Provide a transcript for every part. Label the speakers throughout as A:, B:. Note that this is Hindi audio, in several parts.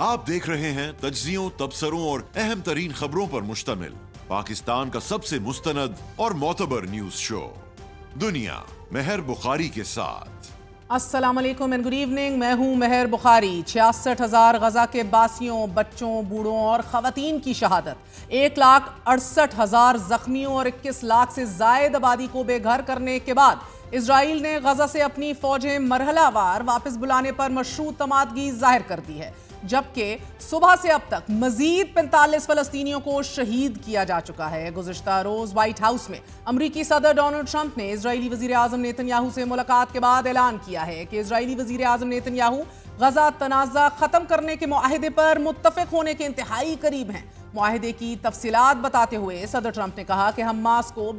A: आप देख रहे हैं तज्जियों, तबसरों और अहम तरीन खबरों पर मुश्तमिल पाकिस्तान का सबसे मुस्तनद और मोतबर न्यूज शो दुनिया मेहर बुखारी के साथ।
B: अस्सलाम वालेकुम एंड गुड इवनिंग। मैं हूं मेहर बुखारी। 66,000 गजा के बासियों, बच्चों, बूढ़ों और खवातीन की शहादत, 1,68,000 जख्मियों और 21 लाख से जायद आबादी को बेघर करने के बाद इजराइल ने गजा से अपनी फौजें मरहलावार वापस बुलाने पर मशरूत तमादगी जाहिर कर दी है, जबकि सुबह से अब तक मजीद 45 फलस्तीनियों को शहीद किया जा चुका है। गुज़िश्ता रोज व्हाइट हाउस में अमरीकी सदर डोनाल्ड ट्रंप ने इजरायली वजीर आजम नेतन्याहू से मुलाकात के बाद ऐलान किया है कि इजरायली वजीर आजम नेतन्याहू गजा तनाज़ा खत्म करने के मुआहदे पर मुत्तफिक होने के इंतहाई करीब हैं। मुआहदे की तफसीलात बताते हुए सदर ट्रंप ने कहा कि हमास को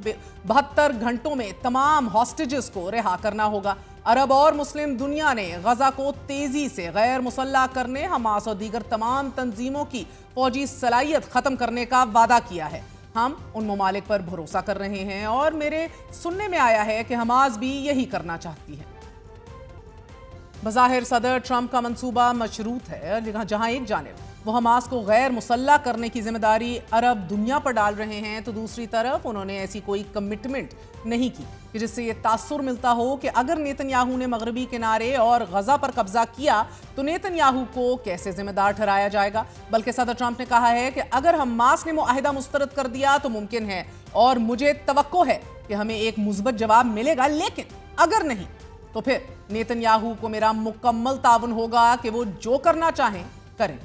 B: 72 घंटों में तमाम हॉस्टेजेस को रिहा करना होगा। अरब और मुस्लिम दुनिया ने गजा को तेजी से गैर मुसल्लह करने, हमास और दीगर तमाम तंजीमों की फौजी सलाहियत खत्म करने का वादा किया है। हम उन ममालिक पर भरोसा कर रहे हैं और मेरे सुनने में आया है कि हमास भी यही करना चाहती है। बज़ाहिर सदर ट्रंप का मंसूबा मशरूत है, जहां एक जानिब वो हमास को गैर मुसल्लह करने की जिम्मेदारी अरब दुनिया पर डाल रहे हैं, तो दूसरी तरफ उन्होंने ऐसी कोई कमिटमेंट नहीं की कि जिससे ये तासुर मिलता हो कि अगर नेतन्याहू ने मगरबी किनारे और गजा पर कब्जा किया तो नेतन्याहू को कैसे जिम्मेदार ठहराया जाएगा। बल्कि सदर ट्रंप ने कहा है कि अगर हमास ने मुआहिदा मुस्तरद कर दिया तो मुमकिन है और मुझे तवक्को है कि हमें एक मुस्बत जवाब मिलेगा, लेकिन अगर नहीं तो फिर नेतन्याहू को मेरा मुकम्मल ताउन होगा कि वो जो करना चाहें करें।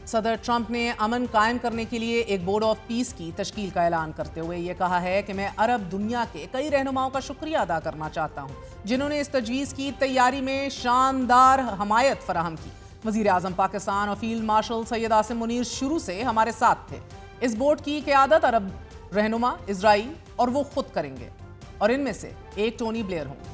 B: सदर ट्रंप ने अमन कायम करने के लिए एक बोर्ड ऑफ पीस की तश्कील का ऐलान करते हुए यह कहा है कि मैं अरब दुनिया के कई रहनुमाओं का शुक्रिया अदा करना चाहता हूं, जिन्होंने इस तजवीज़ की तैयारी में शानदार हमायत फराहम की। वज़ीर आज़म पाकिस्तान और फील्ड मार्शल सैयद आसिम मुनीर शुरू से हमारे साथ थे। इस बोर्ड की क़यादत अरब रहनुमा इजराइल और वो खुद करेंगे और इनमें से एक टोनी ब्लेयर होंगे।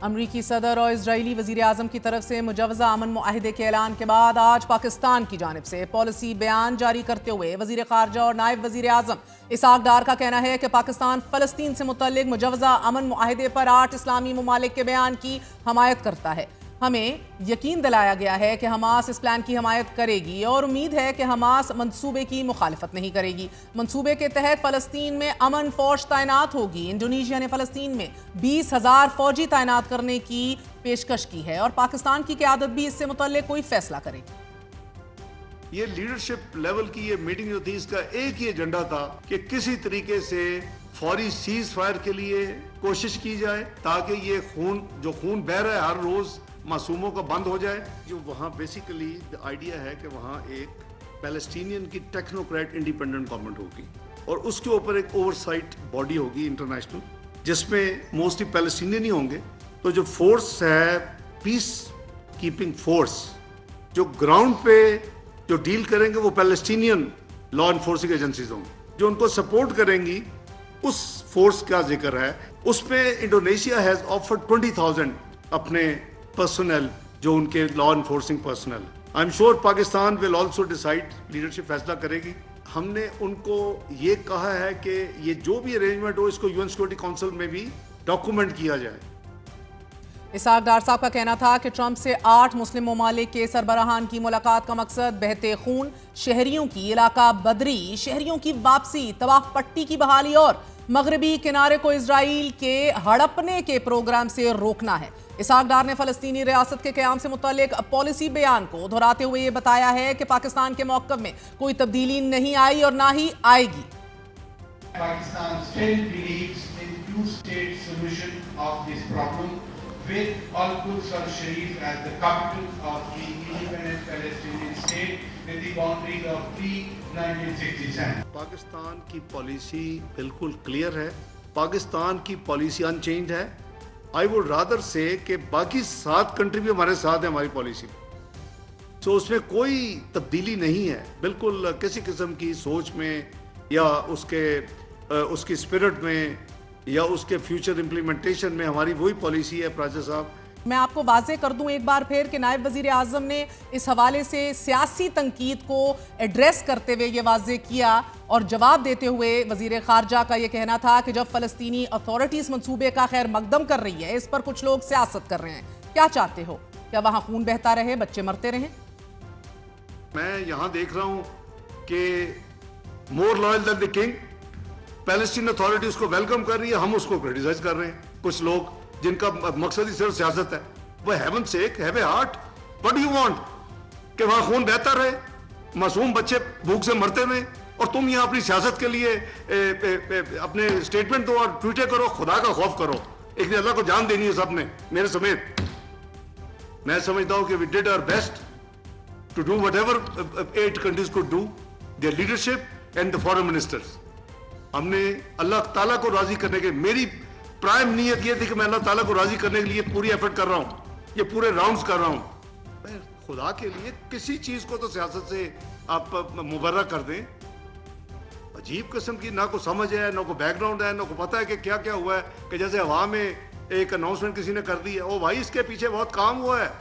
B: अमरीकी सदर और इजरायली वजीर आजम की तरफ से मुजवजा अमन मुआहिदे के ऐलान के बाद आज पाकिस्तान की जानिब से पॉलिसी बयान जारी करते हुए वजीर खारजा और नायब वजीर आजम इसहाक डार का कहना है कि पाकिस्तान फ़लस्तीन से मुतल्लिक मुजवजा अमन मुआहिदे पर 8 इस्लामी ममालिक के बयान की हमायत करता है। हमें यकीन दिलाया गया है कि हमास इस प्लान की हमायत करेगी और उम्मीद है कि हमास मंसूबे की मुखालफत नहीं करेगी। मंसूबे के तहत फ़लस्तीन में अमन फौज तैनात होगी। इंडोनेशिया ने फ़लस्तीन में 20,000 फौजी तैनात करने की पेशकश की है और पाकिस्तान की क़यादत भी इससे मुतल्लिक कोई फैसला करेगी।
C: ये लीडरशिप लेवल की ये मीटिंग जो थी, इसका एक ही एजेंडा था कि किसी तरीके से फौरी सीज फायर के लिए कोशिश की जाए ताकि ये खून बह रहा है हर रोज मासूमों का बंद हो जाए। जो वहाँ बेसिकली आइडिया है कि वहाँ एक पैलेस्टीनियन की टेक्नोक्रेट इंडिपेंडेंट गवर्नमेंट होगी और उसके ऊपर एक ओवरसाइट बॉडी होगी इंटरनेशनल, जिसमें मोस्टली पैलेस्टीनियन ही होंगे। तो जो फोर्स है पीस कीपिंग फोर्स, जो ग्राउंड पे जो डील करेंगे वो पैलेस्टीनियन लॉ इन्फोर्सिंग एजेंसीज होंगी। जो उनको सपोर्ट करेंगी उस फोर्स का जिक्र है। उसमें इंडोनेशिया हैज ऑफर्ड 20,000 अपने पर्सनल, जो उनके law enforcing personal. I am sure Pakistan will also decide, leadership फैसला करेगी। हमने उनको ये कहा है कि ये जो भी अरेंजमेंट हो इसको यूएन सिक्योरिटी काउंसिल में भी डॉक्यूमेंट किया जाए।
B: इसहाक डार साहब का कहना था कि ट्रंप से 8 मुस्लिम ममालिक के सरबराहान की मुलाकात का मकसद बहते खून, शहरियों की इलाका बदरी, शहरियों की वापसी, तवाफ पट्टी की बहाली और मगरबी किनारे को इजराइल के हड़पने के प्रोग्राम से रोकना है। इसहाक डार ने फ़लस्तीनी रियासत के क़याम से मुतल्लिक पॉलिसी बयान को दोहराते हुए ये बताया है कि पाकिस्तान के मौक़िफ़ में कोई तब्दीली नहीं आई और ना ही आएगी।
D: Pakistan still believes in two-state solution of this problem with Al-Quds al-Sharif as the capital of the independent Palestinian state with the boundaries of pre-1967.
C: Pakistan की पॉलिसी बिल्कुल क्लियर है, पाकिस्तान की पॉलिसी अनचेंज्ड है। आई वुड रादर से कि बाकी 7 कंट्री भी हमारे साथ है हमारी पॉलिसी, तो उसमें कोई तब्दीली नहीं है। बिल्कुल किसी किस्म की सोच में या उसकी स्पिरिट में या उसके फ्यूचर इम्प्लीमेंटेशन में हमारी वही पॉलिसी है। प्राचा साहब,
B: मैं आपको वाजे कर दूं एक बार फिर कि नायब वजीर आजम ने इस हवाले से सियासी तनकीद को एड्रेस करते हुए ये वाजे किया और जवाब देते हुए वजीर खारजा का ये कहना था कि जब फ़लस्तीनी अथॉरिटीज़ मंसूबे का खैर मकदम कर रही है, इस पर कुछ लोग सियासत कर रहे हैं। क्या चाहते हो क्या वहां खून बहता रहे, बच्चे मरते रहे?
C: मैं यहां देख रहा हूं कि more loyal than the king, Palestine authority उसको वेलकम कर रही है, हम उसको क्रिटिसाइज कर रहे हैं। कुछ लोग जिनका मकसद ही सिर्फ सियासत है, वो haven sec have a heart, what do you want कि वहां खून बहता रहे, मासूम बच्चे भूख से मरते रहे, और तुम यहां अपनी सियासत के लिए अपने स्टेटमेंट दो और ट्वीटे करो। खुदा का खौफ करो, एक दिन अल्लाह को जान देनी है सबने, मेरे समेत। मैं समझता हूं कि we did our best to do whatever 8 countries could do, their leadership and the foreign ministers. हमने अल्लाह ताला को राजी करने के, मेरी प्राइम नीयत ये थी कि मैं अल्लाह ताला को राजी करने के लिए पूरी एफर्ट कर रहा हूं, ये पूरे राउंड्स कर रहा हूं। मैं खुदा के लिए किसी चीज को तो सियासत से आप मुबर्रा कर दें। अजीब किस्म की ना को समझ है, ना को बैकग्राउंड है, ना को पता है कि क्या क्या हुआ है, कि जैसे हवा में एक अनाउंसमेंट किसी ने कर दी है। ओ भाई, इसके पीछे बहुत काम हुआ है।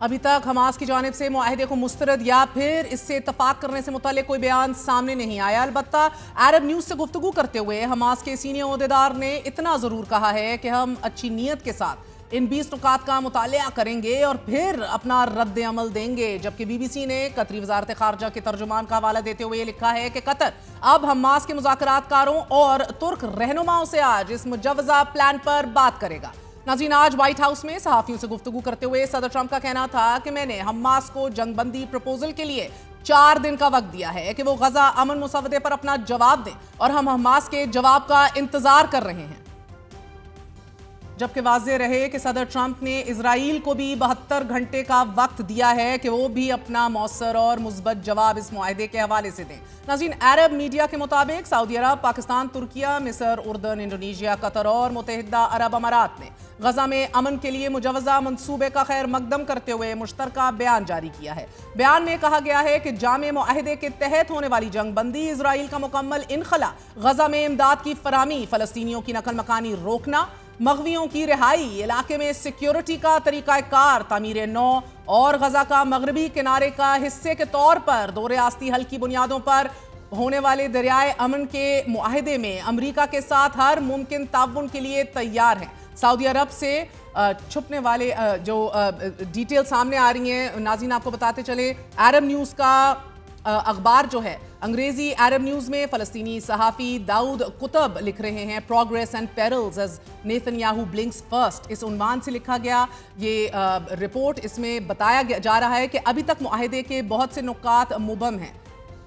B: अभी तक हमास की जानिब से मुआहिदे को मुस्तरद या फिर इससे इत्तफाक करने से मुताल्लिक कोई बयान सामने नहीं आया। अलबत्ता अरब न्यूज़ से गुफ्तगू करते हुए हमास के सीनियर ओहदेदार ने इतना ज़रूर कहा है कि हम अच्छी नीयत के साथ इन 20 नुकात का मुतालिया करेंगे और फिर अपना रद्द अमल देंगे। जबकि BBC ने कतरी वजारत खारजा के तर्जुमान का हवाला देते हुए लिखा है कि कतर अब हमास के मुज़ाकरातकारों और तुर्क रहनुमाओं से आज इस मुजव्वज़ा प्लान पर बात करेगा। नाज़रीन, आज व्हाइट हाउस में सहाफ़ियों से गुफ्तगू करते हुए सदर ट्रंप का कहना था कि मैंने हमास को जंगबंदी प्रपोजल के लिए 4 दिन का वक्त दिया है कि वो गजा अमन मुसवदे पर अपना जवाब दें, और हम हमास के जवाब का इंतजार कर रहे हैं। जबकि वाज़ेह रहे कि सदर ट्रंप ने इजराइल को भी 72 घंटे का वक्त दिया है कि वो भी अपना मौसर और मुस्बत जवाब इस मुआहदे के हवाले से दें। नाज़रीन, अरब मीडिया के मुताबिक सऊदी अरब, पाकिस्तान, तुर्किया, मिस्र, उर्दन, इंडोनेशिया, कतर और मुत्तहिदा अरब अमारात ने गजा में अमन के लिए मुजव्वज़ा मंसूबे का खैर मकदम करते हुए मुश्तरका बयान जारी किया है। बयान में कहा गया है कि जामे मुआहदे के तहत होने वाली जंगबंदी, इजराइल का मुकम्मल इनखला, गजा में इमदाद की फरामी, फलस्तीनियों की नकल मकानी रोकना, मगवियों की रिहाई, इलाके में सिक्योरिटी का तरीकाकार, तामीर नौ और गजा का मगरबी किनारे का हिस्से के तौर पर 2 रियासती हल की बुनियादों पर होने वाले दरियाए अमन के मुआहदे में अमरीका के साथ हर मुमकिन ताउन के लिए तैयार हैं। सऊदी अरब से छुपने वाले जो डिटेल सामने आ रही हैं, नाज़रीन आपको बताते चले, अरब न्यूज़ का अखबार जो है, अंग्रेजी अरब न्यूज़ में फ़लस्तीनी सहाफ़ी दाऊद कुतब लिख रहे हैं, progress and perils as Netanyahu blinks first. इस उन्वान से लिखा गया ये रिपोर्ट, इसमें बताया जा रहा है कि अभी तक मुआहदे के बहुत से नुकात मुबम हैं,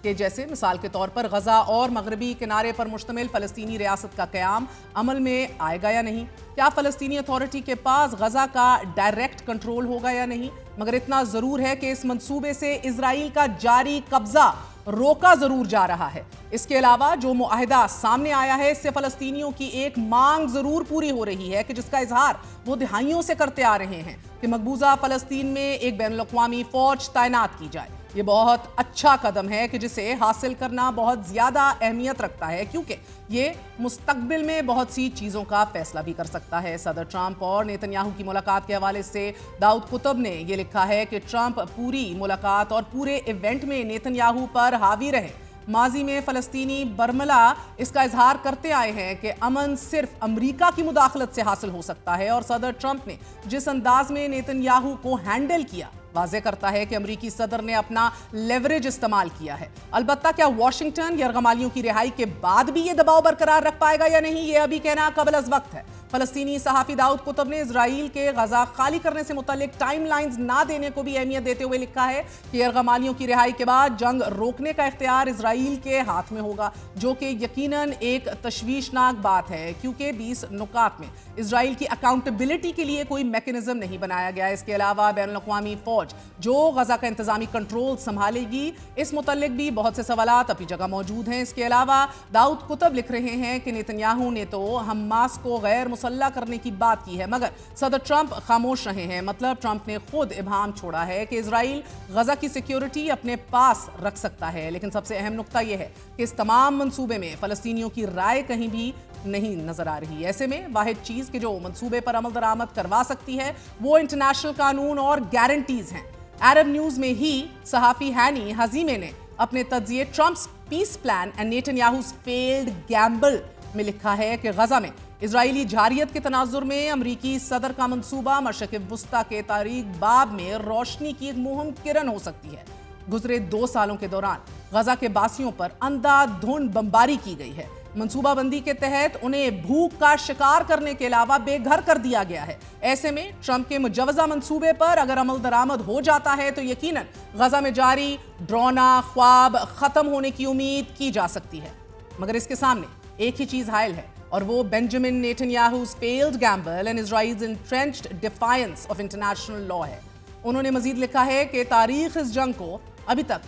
B: कि जैसे मिसाल के तौर पर गजा और मगरबी किनारे पर मुश्तमिल फ़लस्तीनी रियासत का क़याम अमल में आएगा या नहीं, क्या फ़लस्तीनी अथॉरिटी के पास गजा का डायरेक्ट कंट्रोल होगा या नहीं। मगर इतना ज़रूर है कि इस मंसूबे से इजराइल का जारी कब्जा रोका ज़रूर जा रहा है। इसके अलावा जो मुआहिदा सामने आया है, इससे फ़लस्तीनियों की एक मांग ज़रूर पूरी हो रही है कि जिसका इजहार वो दहाइयों से करते आ रहे हैं कि मकबूजा फ़लस्तीन में एक बैनुल-अक़वामी फ़ौज तैनात की जाए। ये बहुत अच्छा कदम है कि जिसे हासिल करना बहुत ज़्यादा अहमियत रखता है, क्योंकि ये मुस्तकबिल में बहुत सी चीज़ों का फैसला भी कर सकता है। सदर ट्रंप और नेतन्याहू की मुलाकात के हवाले से दाऊद कुतब ने यह लिखा है कि ट्रंप पूरी मुलाकात और पूरे इवेंट में नेतन्याहू पर हावी रहे। माजी में फ़लस्तीनी बरमला इसका इजहार करते आए हैं कि अमन सिर्फ अमरीका की मुदाखलत से हासिल हो सकता है, और सदर ट्रंप ने जिस अंदाज में नेतन्याहू को हैंडल किया वाज़ेह करता है कि अमरीकी सदर ने अपना लेवरेज इस्तेमाल किया है। अलबत्ता क्या वाशिंगटन यरगमालियों की रिहाई के बाद भी ये दबाव बरकरार रख पाएगा या नहीं, ये अभी कहना कबल अज़ वक्त है। फ़लस्तीनी सहाफ़ी दाऊद कुतब ने इजराइल के गजा खाली करने से मुतल्लिक टाइमलाइंस ना देने को भी अहमियत देते हुए लिखा है कि यरगमालियों की रिहाई के बाद जंग रोकने का इख्तियार इजराइल के हाथ में होगा, जो कि यकीनन एक तशवीशनाक बात है, क्योंकि 20 नुकात में इजराइल की अकाउंटेबिलिटी के लिए कोई मैकेनिज्म नहीं बनाया गया। इसके अलावा बैनुल-अक़वामी फ़ौज जो गजा का इंतजामी कंट्रोल संभालेगी, इस मुतल्लिक भी बहुत से सवालात अपनी जगह मौजूद हैं। इसके अलावा दाऊद कुतब लिख रहे हैं कि नेतन्याहू ने तो हमास को गैर मुसल्लह करने की बात की है, मगर सदर ट्रंप खामोश रहे हैं। मतलब ट्रंप ने खुद इबाम छोड़ा है कि इजराइल गजा की सिक्योरिटी अपने पास रख सकता है, लेकिन सबसे अहम नुक्ता यह है कि इस तमाम मंसूबे में फ़लस्तीनियों की राय कहीं भी नहीं नजर आ रही। ऐसे में वाहिद चीज़ कि जो मंसूबे पर अमल दरामद करवा सकती है वो इंटरनेशनल कानून और गारंटीज हैं। अरब न्यूज़ में ही सहाफ़ी हैनी हजीमे ने अपने तज्जिए Trump's peace plan and Netanyahu's failed gamble में लिखा है कि गजा में इजरायली जारियत के तनाजुर में अमरीकी सदर का मंसूबा मशरिक़ वुस्ता के तारीख बाब में रोशनी की एक मुहिम किरण हो सकती है। गुजरे 2 सालों के दौरान गजा के बासियों पर अंधाधुंध बमबारी की गई है। मंसूबाबंदी के तहत उन्हें भूख का शिकार करने के अलावा बेघर कर दिया गया है। ऐसे में ट्रंप के मुजवजा मंसूबे पर अगर अमल दरामद हो जाता है तो यकीनन गजा में जारी ड्रोना ख्वाब खत्म होने की उम्मीद की जा सकती है। मगर इसके सामने एक ही चीज हायल है और वो Benjamin नेतन्याहू's failed gamble and Israel's entrenched defiance of international law है। उन्होंने मजीद लिखा है कि तारीख इस जंग को अभी तक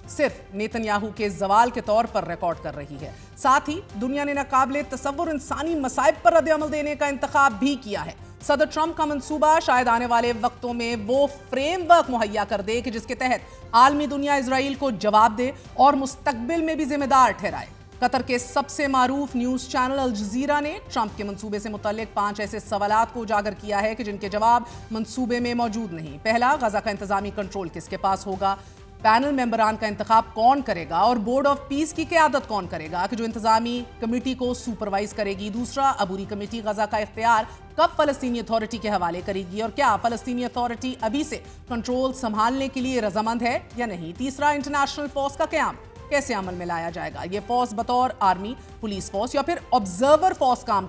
B: सिर्फ नेतन्याहू के जवाल के तौर पर रिकॉर्ड कर रही है। साथ ही दुनिया ने नाकाबिले तसव्वुर इंसानी मसाइब पर रद्द-ए-अमल देने का इंतखाब भी किया है। सदर ट्रंप का मंसूबा शायद आने वाले वक्तों में वो फ्रेमवर्क मुहैया कर दे कि जिसके तहत आलमी दुनिया इजराइल को जवाब दे और मुस्तकबिल में भी जिम्मेदार ठहराए। कतर के सबसे मारूफ न्यूज चैनल अल जजीरा ने ट्रंप के मंसूबे से मुतल्लिक 5 ऐसे सवालात को उजागर किया है कि जिनके जवाब मंसूबे में मौजूद नहीं। पहला, गजा का इंतजामी कंट्रोल किसके पास होगा? पैनल मेंबरान का इंतखाब कौन करेगा और बोर्ड ऑफ पीस की क़यादत कौन करेगा कि जो इंतजामी कमेटी को सुपरवाइज करेगी? दूसरा, अबूरी कमेटी गजा का इख्तियार कब फलस्तीनी अथॉरिटी के हवाले करेगी और क्या फलस्तीनी अथॉरिटी अभी से कंट्रोल संभालने के लिए रजामंद है या नहीं? तीसरा, इंटरनेशनल फोर्स का क़याम कैसे अमल में लाया जाएगा? ये फोर्स बतौर आर्मी, पुलिस फोर्स या फिर ऑब्जर्वर फोर्स काम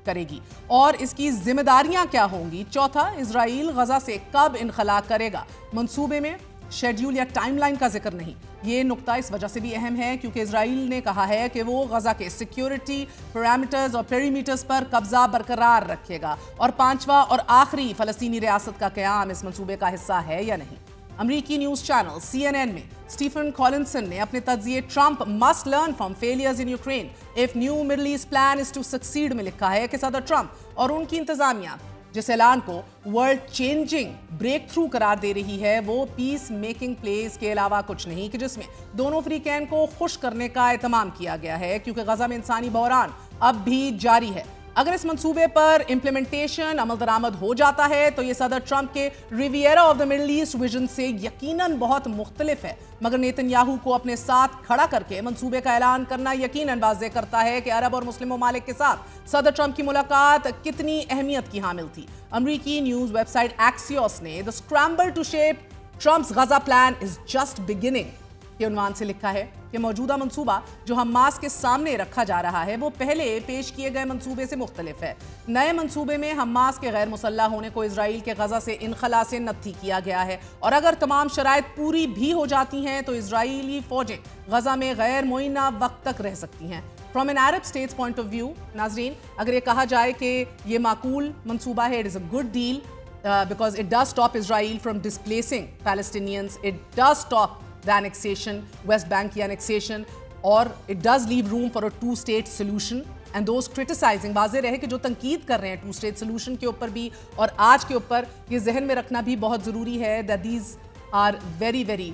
B: करेगी और इसकी जिम्मेदारियां क्या होंगी? चौथा, इजराइल गजा से कब इनखला करेगा? मंसूबे में शेड्यूल या टाइमलाइन का जिक्र नहीं। ये नुक्ता इस वजह से भी अहम है क्योंकि इजराइल ने कहा है कि वो गजा के सिक्योरिटी पैरामीटर्स और पेरीमीटर्स पर कब्जा बरकरार रखेगा। और पांचवा और आखिरी, फलस्तीनी रियासत का क़याम इस मंसूबे का हिस्सा है या नहीं? अमरीकी न्यूज चैनल CNN में स्टीफन कॉलिंसन ने अपने तज्जिए Trump must learn from failures in Ukraine if new Middle East plan is to succeed में लिखा है कि सदर ट्रंप और उनकी इंतजामिया जिस ऐलान को वर्ल्ड चेंजिंग ब्रेक थ्रू करार दे रही है वो पीस मेकिंग प्लेस के अलावा कुछ नहीं कि जिसमें दोनों फ्रीकैन को खुश करने का एहतमाम किया गया है क्योंकि गजा में इंसानी बहरान अब भी जारी है। अगर इस मंसूबे पर इंप्लीमेंटेशन अमल दरामद हो जाता है तो ये सदर ट्रंप के Riviera of the middle east vision से यकीनन बहुत मुख्तलिफ है। मगर नेतन्याहू को अपने साथ खड़ा करके मंसूबे का ऐलान करना यकीनन वाज़ेह करता है कि अरब और मुस्लिम ममालिक के साथ सदर ट्रंप की मुलाकात कितनी अहमियत की हामिल थी। अमरीकी न्यूज वेबसाइट एक्सियोस ने the scramble to shape Trump's Gaza plan is just beginning के उन्वान से लिखा है कि मौजूदा मंसूबा जो हमास के सामने रखा जा रहा है वो पहले पेश किए गए मंसूबे से मुख्तलिफ है। नए मंसूबे में हमास के गैर मुसल्लह होने को इजराइल के गजा से इनखला से नफी किया गया है और अगर तमाम शराइत पूरी भी हो जाती हैं तो इजराइली फौजें गजा में गैर मुइना वक्त तक रह सकती हैं। From an Arab states point of view, नाजरीन, अगर ये कहा जाए कि ये माकूल मंसूबा है, it is a good deal because it does stop Israel from displacing Palestinians, it does stop the annexation, West Bank की annexation, और it does leave room for a two-state solution. And those criticizing, वाज़ेह रहे कि जो तंकीद कर रहे हैं two-state solution के ऊपर भी और आज के ऊपर, ये जहन में रखना भी बहुत ज़रूरी है that these are very very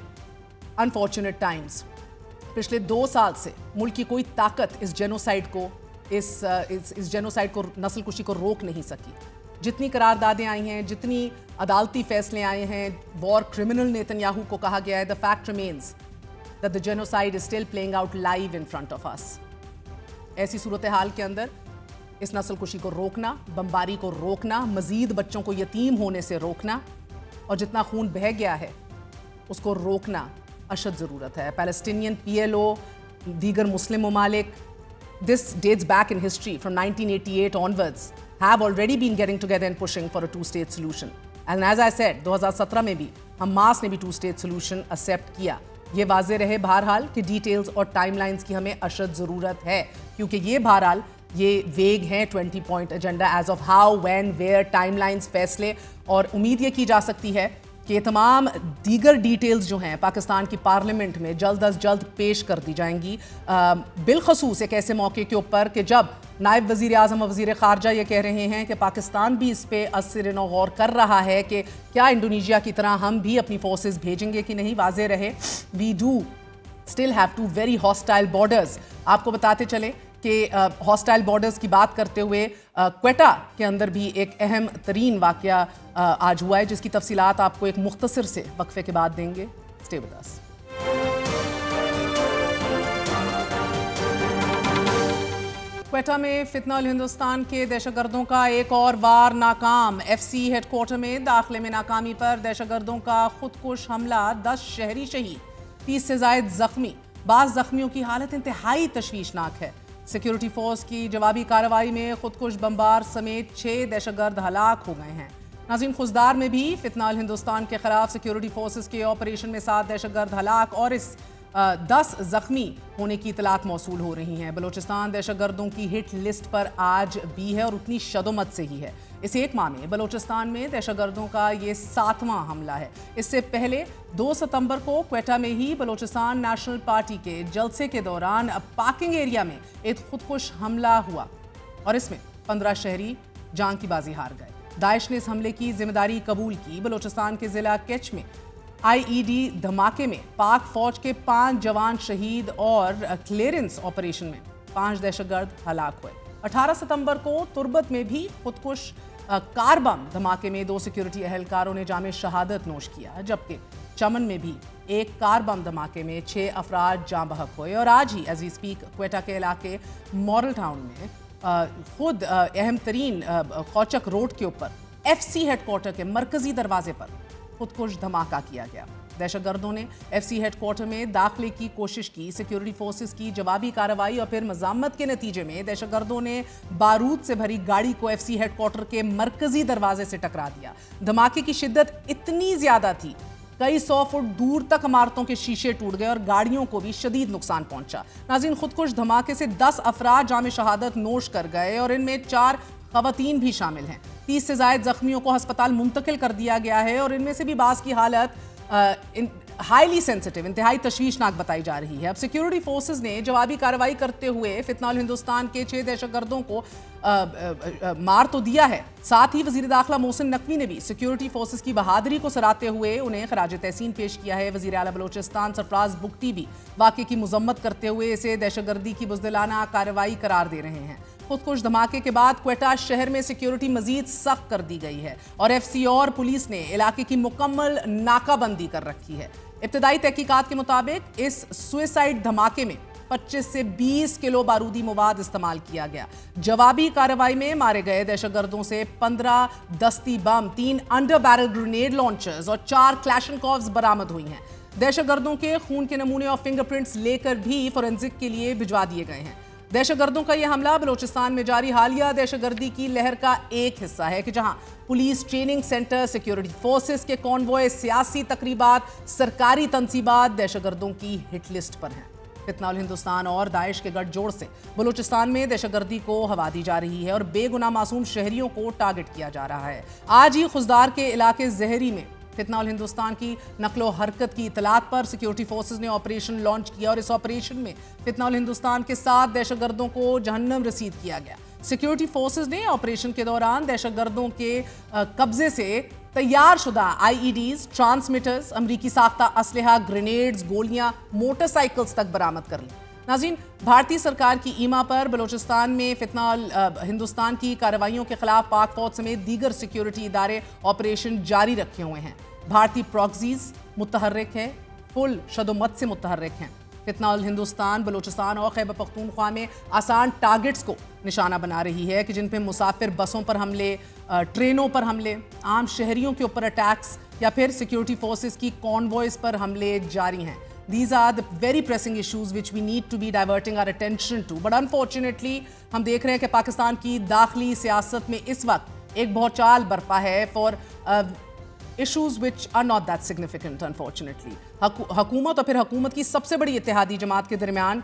B: unfortunate times. पिछले 2 साल से मुल्क की कोई ताकत इस जेनोसाइड को इस जेनोसाइड को, नस्ल कुशी को रोक नहीं सकी। जितनी करारदादें आई हैं, जितनी अदालती फैसले आए हैं, वॉर क्रिमिनल नेतन्याहू को कहा गया है, the fact remains that the genocide is still playing out live in front of us. ऐसी सूरत हाल के अंदर इस नस्ल कुशी को रोकना, बमबारी को रोकना, मजीद बच्चों को यतीम होने से रोकना और जितना खून बह गया है उसको रोकना अशद ज़रूरत है। पैलेस्टीनियन PLO, दीगर मुस्लिम ममालिक, this dates back in history from 1988 onwards, have already been getting together and pushing for a two-state solution. And as I said, 2017 में भी हमास ने भी two-state solution accept किया। ये वाज़ेह रहे बहरहाल कि डिटेल्स और टाइमलाइंस की हमें अशद ज़रूरत है क्योंकि ये बहरहाल ये वेग हैं 20 point agenda as of how, when, where, timelines, फैसले, और उम्मीद ये की जा सकती है कि तमाम दीगर डिटेल्स जो हैं पाकिस्तान की पार्लियामेंट में जल्द अज जल्द पेश कर दी जाएंगी। बिलखसूस एक ऐसे मौके के ऊपर कि जब नायब वज़ीर आज़म और वज़ीर ख़ारजा ये कह रहे हैं कि पाकिस्तान भी इस पे असर नौ गौर कर रहा है कि क्या इंडोनेशिया की तरह हम भी अपनी फोर्सेस भेजेंगे कि नहीं। वाज़ेह रहे we do still have two very hostile borders. आपको बताते चले कि हॉस्टाइल बॉर्डर्स की बात करते हुए क्वेटा के अंदर भी एक अहम तरीन वाक़या आज हुआ है जिसकी तफसीलात आपको एक मुख्तसर से वक्फे के बाद देंगे। Stay with us. क्वेटा में फितनल हिंदुस्तान के दहशतगर्दों का एक और वार नाकाम। FC हेडक्वार्टर में दाखिले में नाकामी पर दहशतगर्दों का खुदकुश हमला, 10 शहरी शहीद, 30 से जायद जख्मी। बाज़ जख्मियों की हालत इंतहाई तशवीशनाक है। सिक्योरिटी फोर्स की जवाबी कार्रवाई में खुदकुश बमबार समेत 6 दहशतगर्द हलाक हो गए हैं। नाज़रीन, खुजदार में भी फितनल हिंदुस्तान के खिलाफ सिक्योरिटी फोर्सेस के ऑपरेशन में 7 दहशतगर्द हलाक और इस 10 जख्मी होने की इतलात मौसूल हो रही हैं। बलोचिस्तान दहशतगर्दों की हिट लिस्ट पर आज भी है और उतनी शदोमत से ही है। इस एक माह में बलोचिस्तान में दहशतगर्दों का ये 7वां हमला है। इससे पहले 2 सितंबर को क्वेटा में ही बलोचिस्तान नेशनल पार्टी के जलसे के दौरान पार्किंग एरिया में एक खुदकुश हमला हुआ और इसमें 15 शहरी जान की बाजी हार गए। दाइश ने इस हमले की जिम्मेदारी कबूल की। बलोचिस्तान के जिला केच में IED धमाके में पाक फौज के 5 जवान शहीद और क्लियरेंस ऑपरेशन में 5 दहशतगर्द हलाक हुए। 18 सितंबर को तुर्बत में भी खुदकुश कार बम धमाके में 2 सिक्योरिटी एहलकारों ने जामे शहादत नोश किया, जबकि चमन में भी एक कार बम धमाके में 6 अफराद जाँ बहक हुए। और आज ही एज वी स्पीक क्वेटा के इलाके मॉडल टाउन में खुद अहम तरीन खौचक रोड के ऊपर FC हेडक्वार्टर के मरकजी दरवाजे पर खुदकुश धमाका किया गया। दहशतगर्दों ने FC हेडक्वार्टर में दाखिले की कोशिश की। सिक्योरिटी फोर्सेस की जवाबी कार्रवाई और फिर मजामत के नतीजे में दहशतगर्दों ने बारूद से भरी गाड़ी को FC हेडक्वार्टर के मरकजी दरवाजे से टकरा दिया। धमाके की शिद्दत इतनी ज्यादा थी, कई 100 फुट दूर तक इमारतों के शीशे टूट गए और गाड़ियों को भी शदीद नुकसान पहुंचा। नाज़रीन, खुदकुश धमाके से 10 अफराद जामे शहादत नोश कर गए और इनमें 4 खवातीन भी शामिल हैं। 30 से जायद जख्मियों को अस्पताल मुंतकिल कर दिया गया है और इनमें से भी बाज़ की हालत हाईली सेंसिटिव, इंतहाई तशवीशनाक बताई जा रही है। अब सिक्योरिटी फोर्सेस ने जवाबी कार्रवाई करते हुए फितनल हिंदुस्तान के 6 दहशतगर्दों को मार तो दिया है। साथ ही वजीर दाखिला मोहसिन नकवी ने भी सिक्योरिटी फोर्सेस की बहादुरी को सराहते हुए उन्हें खराज तहसीन पेश किया है। वजीर आला बलोचिस्तान सरफराज बुगटी भी वाक़े की मजम्मत करते हुए इसे दहशतगर्दी की बुज़दिलाना कार्रवाई करार दे रहे हैं। खुदकुश धमाके के बाद क्वेटा शहर में सिक्योरिटी मजीद सख्त कर दी गई है और FC और पुलिस ने इलाके की मुकम्मल नाकाबंदी कर रखी है। इब्तदाई तहकीकात के मुताबिक इस सुसाइड धमाके में 25 से 20 किलो बारूदी मवाद इस्तेमाल किया गया। जवाबी कार्रवाई में मारे गए दहशतगर्दों से 15 दस्ती बम, 3 अंडर बैरल ग्रेनेड लॉन्चर्स और 4 क्लैशनकॉव्स बरामद हुई हैं। दहशतगर्दों के खून के नमूने और फिंगरप्रिंट्स लेकर भी फोरेंसिक के लिए भिजवा दिए गए हैं। दहशतगर्दों का यह हमला बलोचिस्तान में जारी हालिया दहशतगर्दी की लहर का एक हिस्सा है कि जहां police training centre, security forces के कॉन्वॉय, सियासी तकरीबात, सरकारी तंसीबात दहशतगर्दों की हिट लिस्ट पर हैं। फितनल हिंदुस्तान और दाइश के गठजोड़ से बलोचिस्तान में दहशतगर्दी को हवा दी जा रही है और बेगुनाह मासूम शहरियों को टारगेट किया जा रहा है। आज ही खुजदार के इलाके जहरी में फितनल हिंदुस्तान की नकलो हरकत की इतलात पर सिक्योरिटी फोर्सेस ने ऑपरेशन लॉन्च किया और इस ऑपरेशन में फितनल हिंदुस्तान के 7 दहशतगर्दों को जहन्नम रसीद किया गया। सिक्योरिटी फोर्सेस ने ऑपरेशन के दौरान दहशतगर्दों के कब्जे से तैयार शुदा IEDs, ट्रांसमीटर्स, अमरीकी साख्ता असलहा, ग्रेनेड्स, गोलियां, मोटरसाइकिल्स तक बरामद कर ली। नाज़रीन, भारतीय सरकार की ईमा पर बलोचिस्तान में फितनल हिंदुस्तान की कार्रवाइयों के खिलाफ पाक फौज समेत दीगर सिक्योरिटी इदारे ऑपरेशन जारी रखे हुए हैं। भारतीय प्रॉक्सीज मुतहर्रिक है, फुल शदोमत से मुतहर्रिक हैं। फितनल हिंदुस्तान बलोचिस्तान और खैबर पख्तूनख्वा में आसान टारगेट्स को निशाना बना रही है कि जिन पे मुसाफिर बसों पर हमले, ट्रेनों पर हमले, आम शहरियों के ऊपर अटैक्स या फिर सिक्योरिटी फोर्सेस की कॉन्वॉयज पर हमले जारी हैं। These are the very pressing issues which we need to be diverting our attention to. But unfortunately, हम देख रहे हैं कि पाकिस्तान की दाखिली सियासत में इस वक्त एक भौचाल बरपा है for issues which are not that significant, unfortunately. हुकूमत और फिर हुकूमत की सबसे बड़ी इत्तेहादी जमात के दरमियान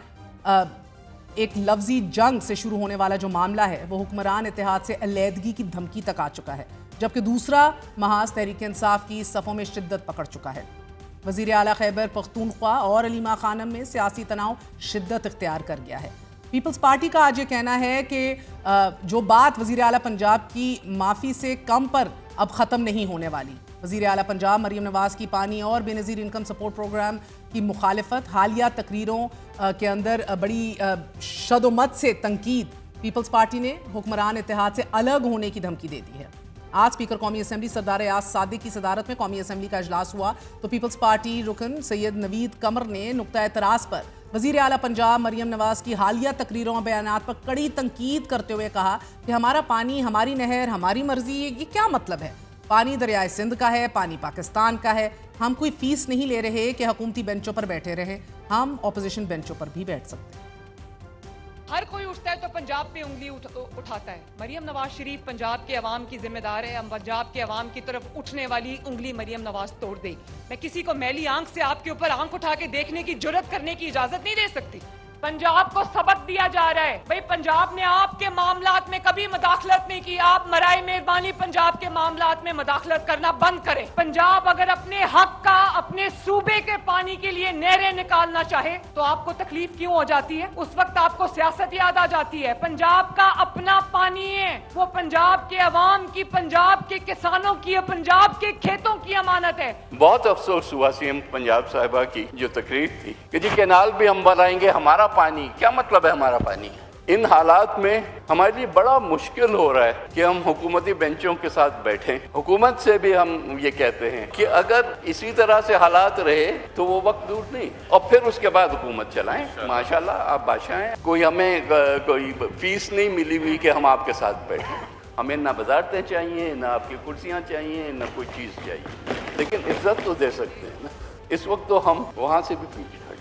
B: एक लफ्जी जंग से शुरू होने वाला जो मामला है वो हुक्मरान इत्तेहाद से अलहदगी की धमकी तक आ चुका है, जबकि दूसरा महाज तहरीक इंसाफ की सफ़ों में शिद्दत पकड़ चुका है। वज़ीर आला खैबर पख्तूनख्वा और अलीमा खानम में सियासी तनाव शिद्दत इख्तियार कर गया है। पीपल्स पार्टी का आज ये कहना है कि जो बात वज़ीर आला पंजाब की माफ़ी से कम पर अब ख़त्म नहीं होने वाली। वज़ीर आला पंजाब मरीम नवाज़ की पानी और बेनज़ीर इनकम सपोर्ट प्रोग्राम की मुखालिफत, हालिया तकरीरों के अंदर बड़ी शदोमत से तनकीद, पीपल्स पार्टी ने हुक्मरान इत्तेहाद से अलग होने की धमकी दे दी है। आज स्पीकर कौमी असम्बली सरदार यास सादिक की सदारत में कौमी असम्बली का इजलास हुआ तो पीपल्स पार्टी रुकन सैयद नवीद कमर ने नुक्ता एतराज़ पर वजीर आला पंजाब मरियम नवाज की हालिया तकरीरों और बयानात पर कड़ी तनकीद करते हुए कहा कि हमारा पानी, हमारी नहर, हमारी मर्जी, ये क्या मतलब है? पानी दरियाए सिंध का है, पानी पाकिस्तान का है। हम कोई फीस नहीं ले रहे कि हुकूमती बेंचों पर बैठे रहें, हम ऑपोजिशन बेंचों पर भी बैठ सकते हैं।
E: हर कोई उठता है तो पंजाब पे उंगली उठाता है। मरियम नवाज शरीफ पंजाब के अवाम की जिम्मेदार है। हम पंजाब के अवाम की तरफ उठने वाली उंगली मरियम नवाज तोड़ देगी। मैं किसी को मैली आंख से आपके ऊपर आंख उठा के देखने की जुर्रत करने की इजाजत नहीं दे सकती। पंजाब को सबक दिया जा रहा है, भाई पंजाब ने आपके मामलात में कभी मदाखलत नहीं की। आप मराए मेहरबानी पंजाब के मामलात में मदाखलत करना बंद करें। पंजाब अगर अपने हक का, अपने सूबे के पानी के लिए नहरें निकालना चाहे तो आपको तकलीफ क्यों हो जाती है? उस वक्त आपको सियासत याद आ जाती है। पंजाब का अपना पानी है, वो पंजाब के अवाम की, पंजाब के किसानों की, पंजाब के खेतों की अमानत है।
F: बहुत अफसोस हुआ सीएम पंजाब साहिबा की जो तकरीर थी कि जी कैनाल भी हम बनाएंगे, हमारा पानी। क्या मतलब है हमारा पानी? इन हालात में हमारे लिए बड़ा मुश्किल हो रहा है कि हम हुकूमती बेंचों के साथ बैठें। हुकूमत से भी हम ये कहते हैं कि अगर इसी तरह से हालात रहे तो वो वक्त दूर नहीं, और फिर उसके बाद हुकूमत चलाएं। माशाल्लाह आप बादशाह हैं। कोई हमें कोई फीस नहीं मिली हुई कि हम आपके साथ बैठें। हमें ना वजारतें चाहिए, ना आपकी कुर्सियाँ चाहिए, ना कोई चीज़ चाहिए, लेकिन इज्जत तो दे सकते हैं ना। इस वक्त तो हम वहाँ से भी पीछे हटते हैं।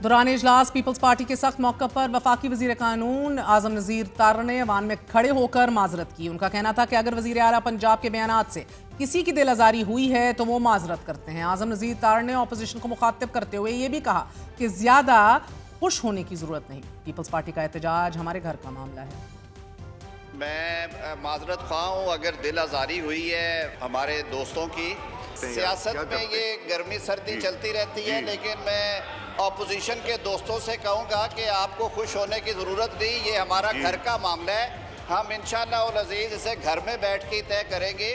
B: दौरान इजलास पीपल्स पार्टी के सख्त मौके पर वफाकी वजीर कानून आजम नज़ीर तार ने अवान में खड़े होकर माजरत की। उनका कहना था कि अगर वजीर आला पंजाब के बयानात से किसी की दिल आज़ारी हुई है तो वो माजरत करते हैं। आजम नज़ीर तार ने अपोजिशन को मुखातिब करते हुए ये भी कहा कि ज़्यादा खुश होने की ज़रूरत नहीं, पीपल्स पार्टी का एहतजाज हमारे घर का मामला है।
G: मैं माजरत ख्वाह हूँ अगर दिल आज़ारी हुई है हमारे दोस्तों की। सियासत में ये गर्मी सर्दी चलती रहती है, लेकिन मैं ऑपोजिशन के दोस्तों से कहूँगा कि आपको खुश होने की ज़रूरत नहीं, ये हमारा घर का मामला है। हम इंशाअल्लाह अज़ीज़ इसे घर में बैठ के तय करेंगे।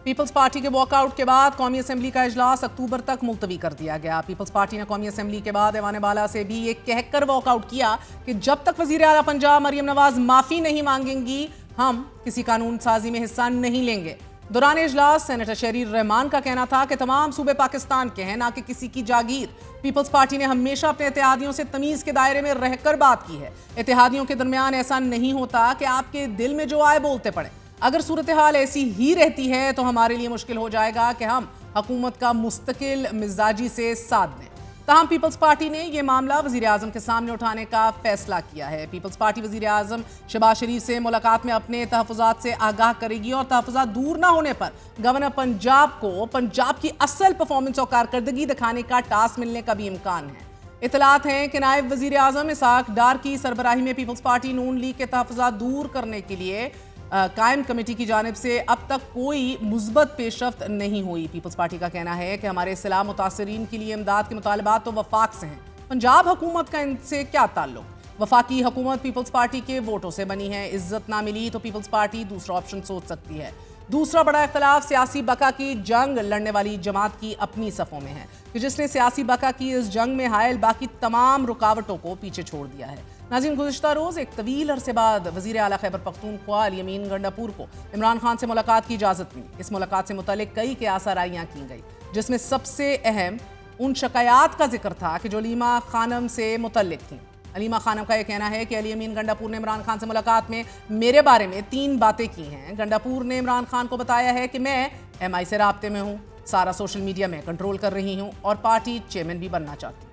B: पीपल्स पार्टी के वॉकआउट के बाद कौमी असम्बली का इजलास अक्टूबर तक मुलतवी कर दिया गया। पीपल्स पार्टी ने कौमी असम्बली के बाद ऐवान बाला से भी ये कहकर वॉकआउट किया कि जब तक वजीर आला पंजाब मरियम नवाज माफ़ी नहीं मांगेंगी हम किसी कानून साजी में हिस्सा नहीं लेंगे। दौरान इजलास सेनेटर शरीर रहमान का कहना था कि तमाम सूबे पाकिस्तान के हैं, ना कि किसी की जागीर। पीपल्स पार्टी ने हमेशा अपने इत्तेहादियों से तमीज़ के दायरे में रहकर बात की है। इत्तेहादियों के दरमियान ऐसा नहीं होता कि आपके दिल में जो आए बोलते पड़े। अगर सूरत हाल ऐसी ही रहती है तो हमारे लिए मुश्किल हो जाएगा कि हम हुकूमत का मुस्तकिल मिजाजी से साथ दें। ताहम पीपल्स पार्टी ने यह मामला वजीर आजम के सामने उठाने का फैसला किया है। पीपल्स पार्टी वजीर आजम शहबाज शरीफ से मुलाकात में अपने तहफ़्फ़ुज़ात से आगाह करेगी और तहफ़्फ़ुज़ात दूर ना होने पर गवर्नर पंजाब को पंजाब की असल परफॉर्मेंस और कारकर्दगी दिखाने का टास्क मिलने का भी इम्कान है। इतलात हैं कि नायब वजीर आजम इसहाक डार की सरबराही में पीपल्स पार्टी नून लीग के तहफ़्फ़ुज़ात दूर करने के लिए कायम कमेटी की जानिब से अब तक कोई मुस्बत पेशरफ्त नहीं हुई। पीपल्स पार्टी का कहना है कि हमारे इस्लाम मुतासरीन के लिए इमदाद के मुतालबात तो वफाक से हैं, पंजाब हुकूमत का इनसे क्या ताल्लुक। वफाकी हुकूमत पीपल्स पार्टी के वोटों से बनी है, इज्जत ना मिली तो पीपल्स पार्टी दूसरा ऑप्शन सोच सकती है। दूसरा बड़ा इख्तलाफ सियासी बका की जंग लड़ने वाली जमात की अपनी सफ़ों में है कि जिसने सियासी बका की इस जंग में हायल बाकी तमाम रुकावटों को पीछे छोड़ दिया है। नाज़रीन, गुज़िश्ता रोज़ एक तवील अरसे बाद वज़ीर आला खैबर पख्तूनख्वा अली अमीन गंडापुर को इमरान खान से मुलाकात की इजाज़त मिली। इस मुलाकात से मुतल्लिक़ कई क़यास-आराइयाँ की गई, जिसमें सबसे अहम उन शिकायत का जिक्र था कि जो अलीमा खानम से मुतल्लिक़ थी। अलीमा खानम का यह कहना है कि अली अमीन गंडापुर ने इमरान खान से मुलाकात में मेरे बारे में 3 बातें की हैं। गंडापुर ने इमरान खान को बताया है कि मैं MI से राब्ते में हूँ, सारा सोशल मीडिया में कंट्रोल कर रही हूँ और पार्टी चेयरमैन भी बनना चाहती हूँ।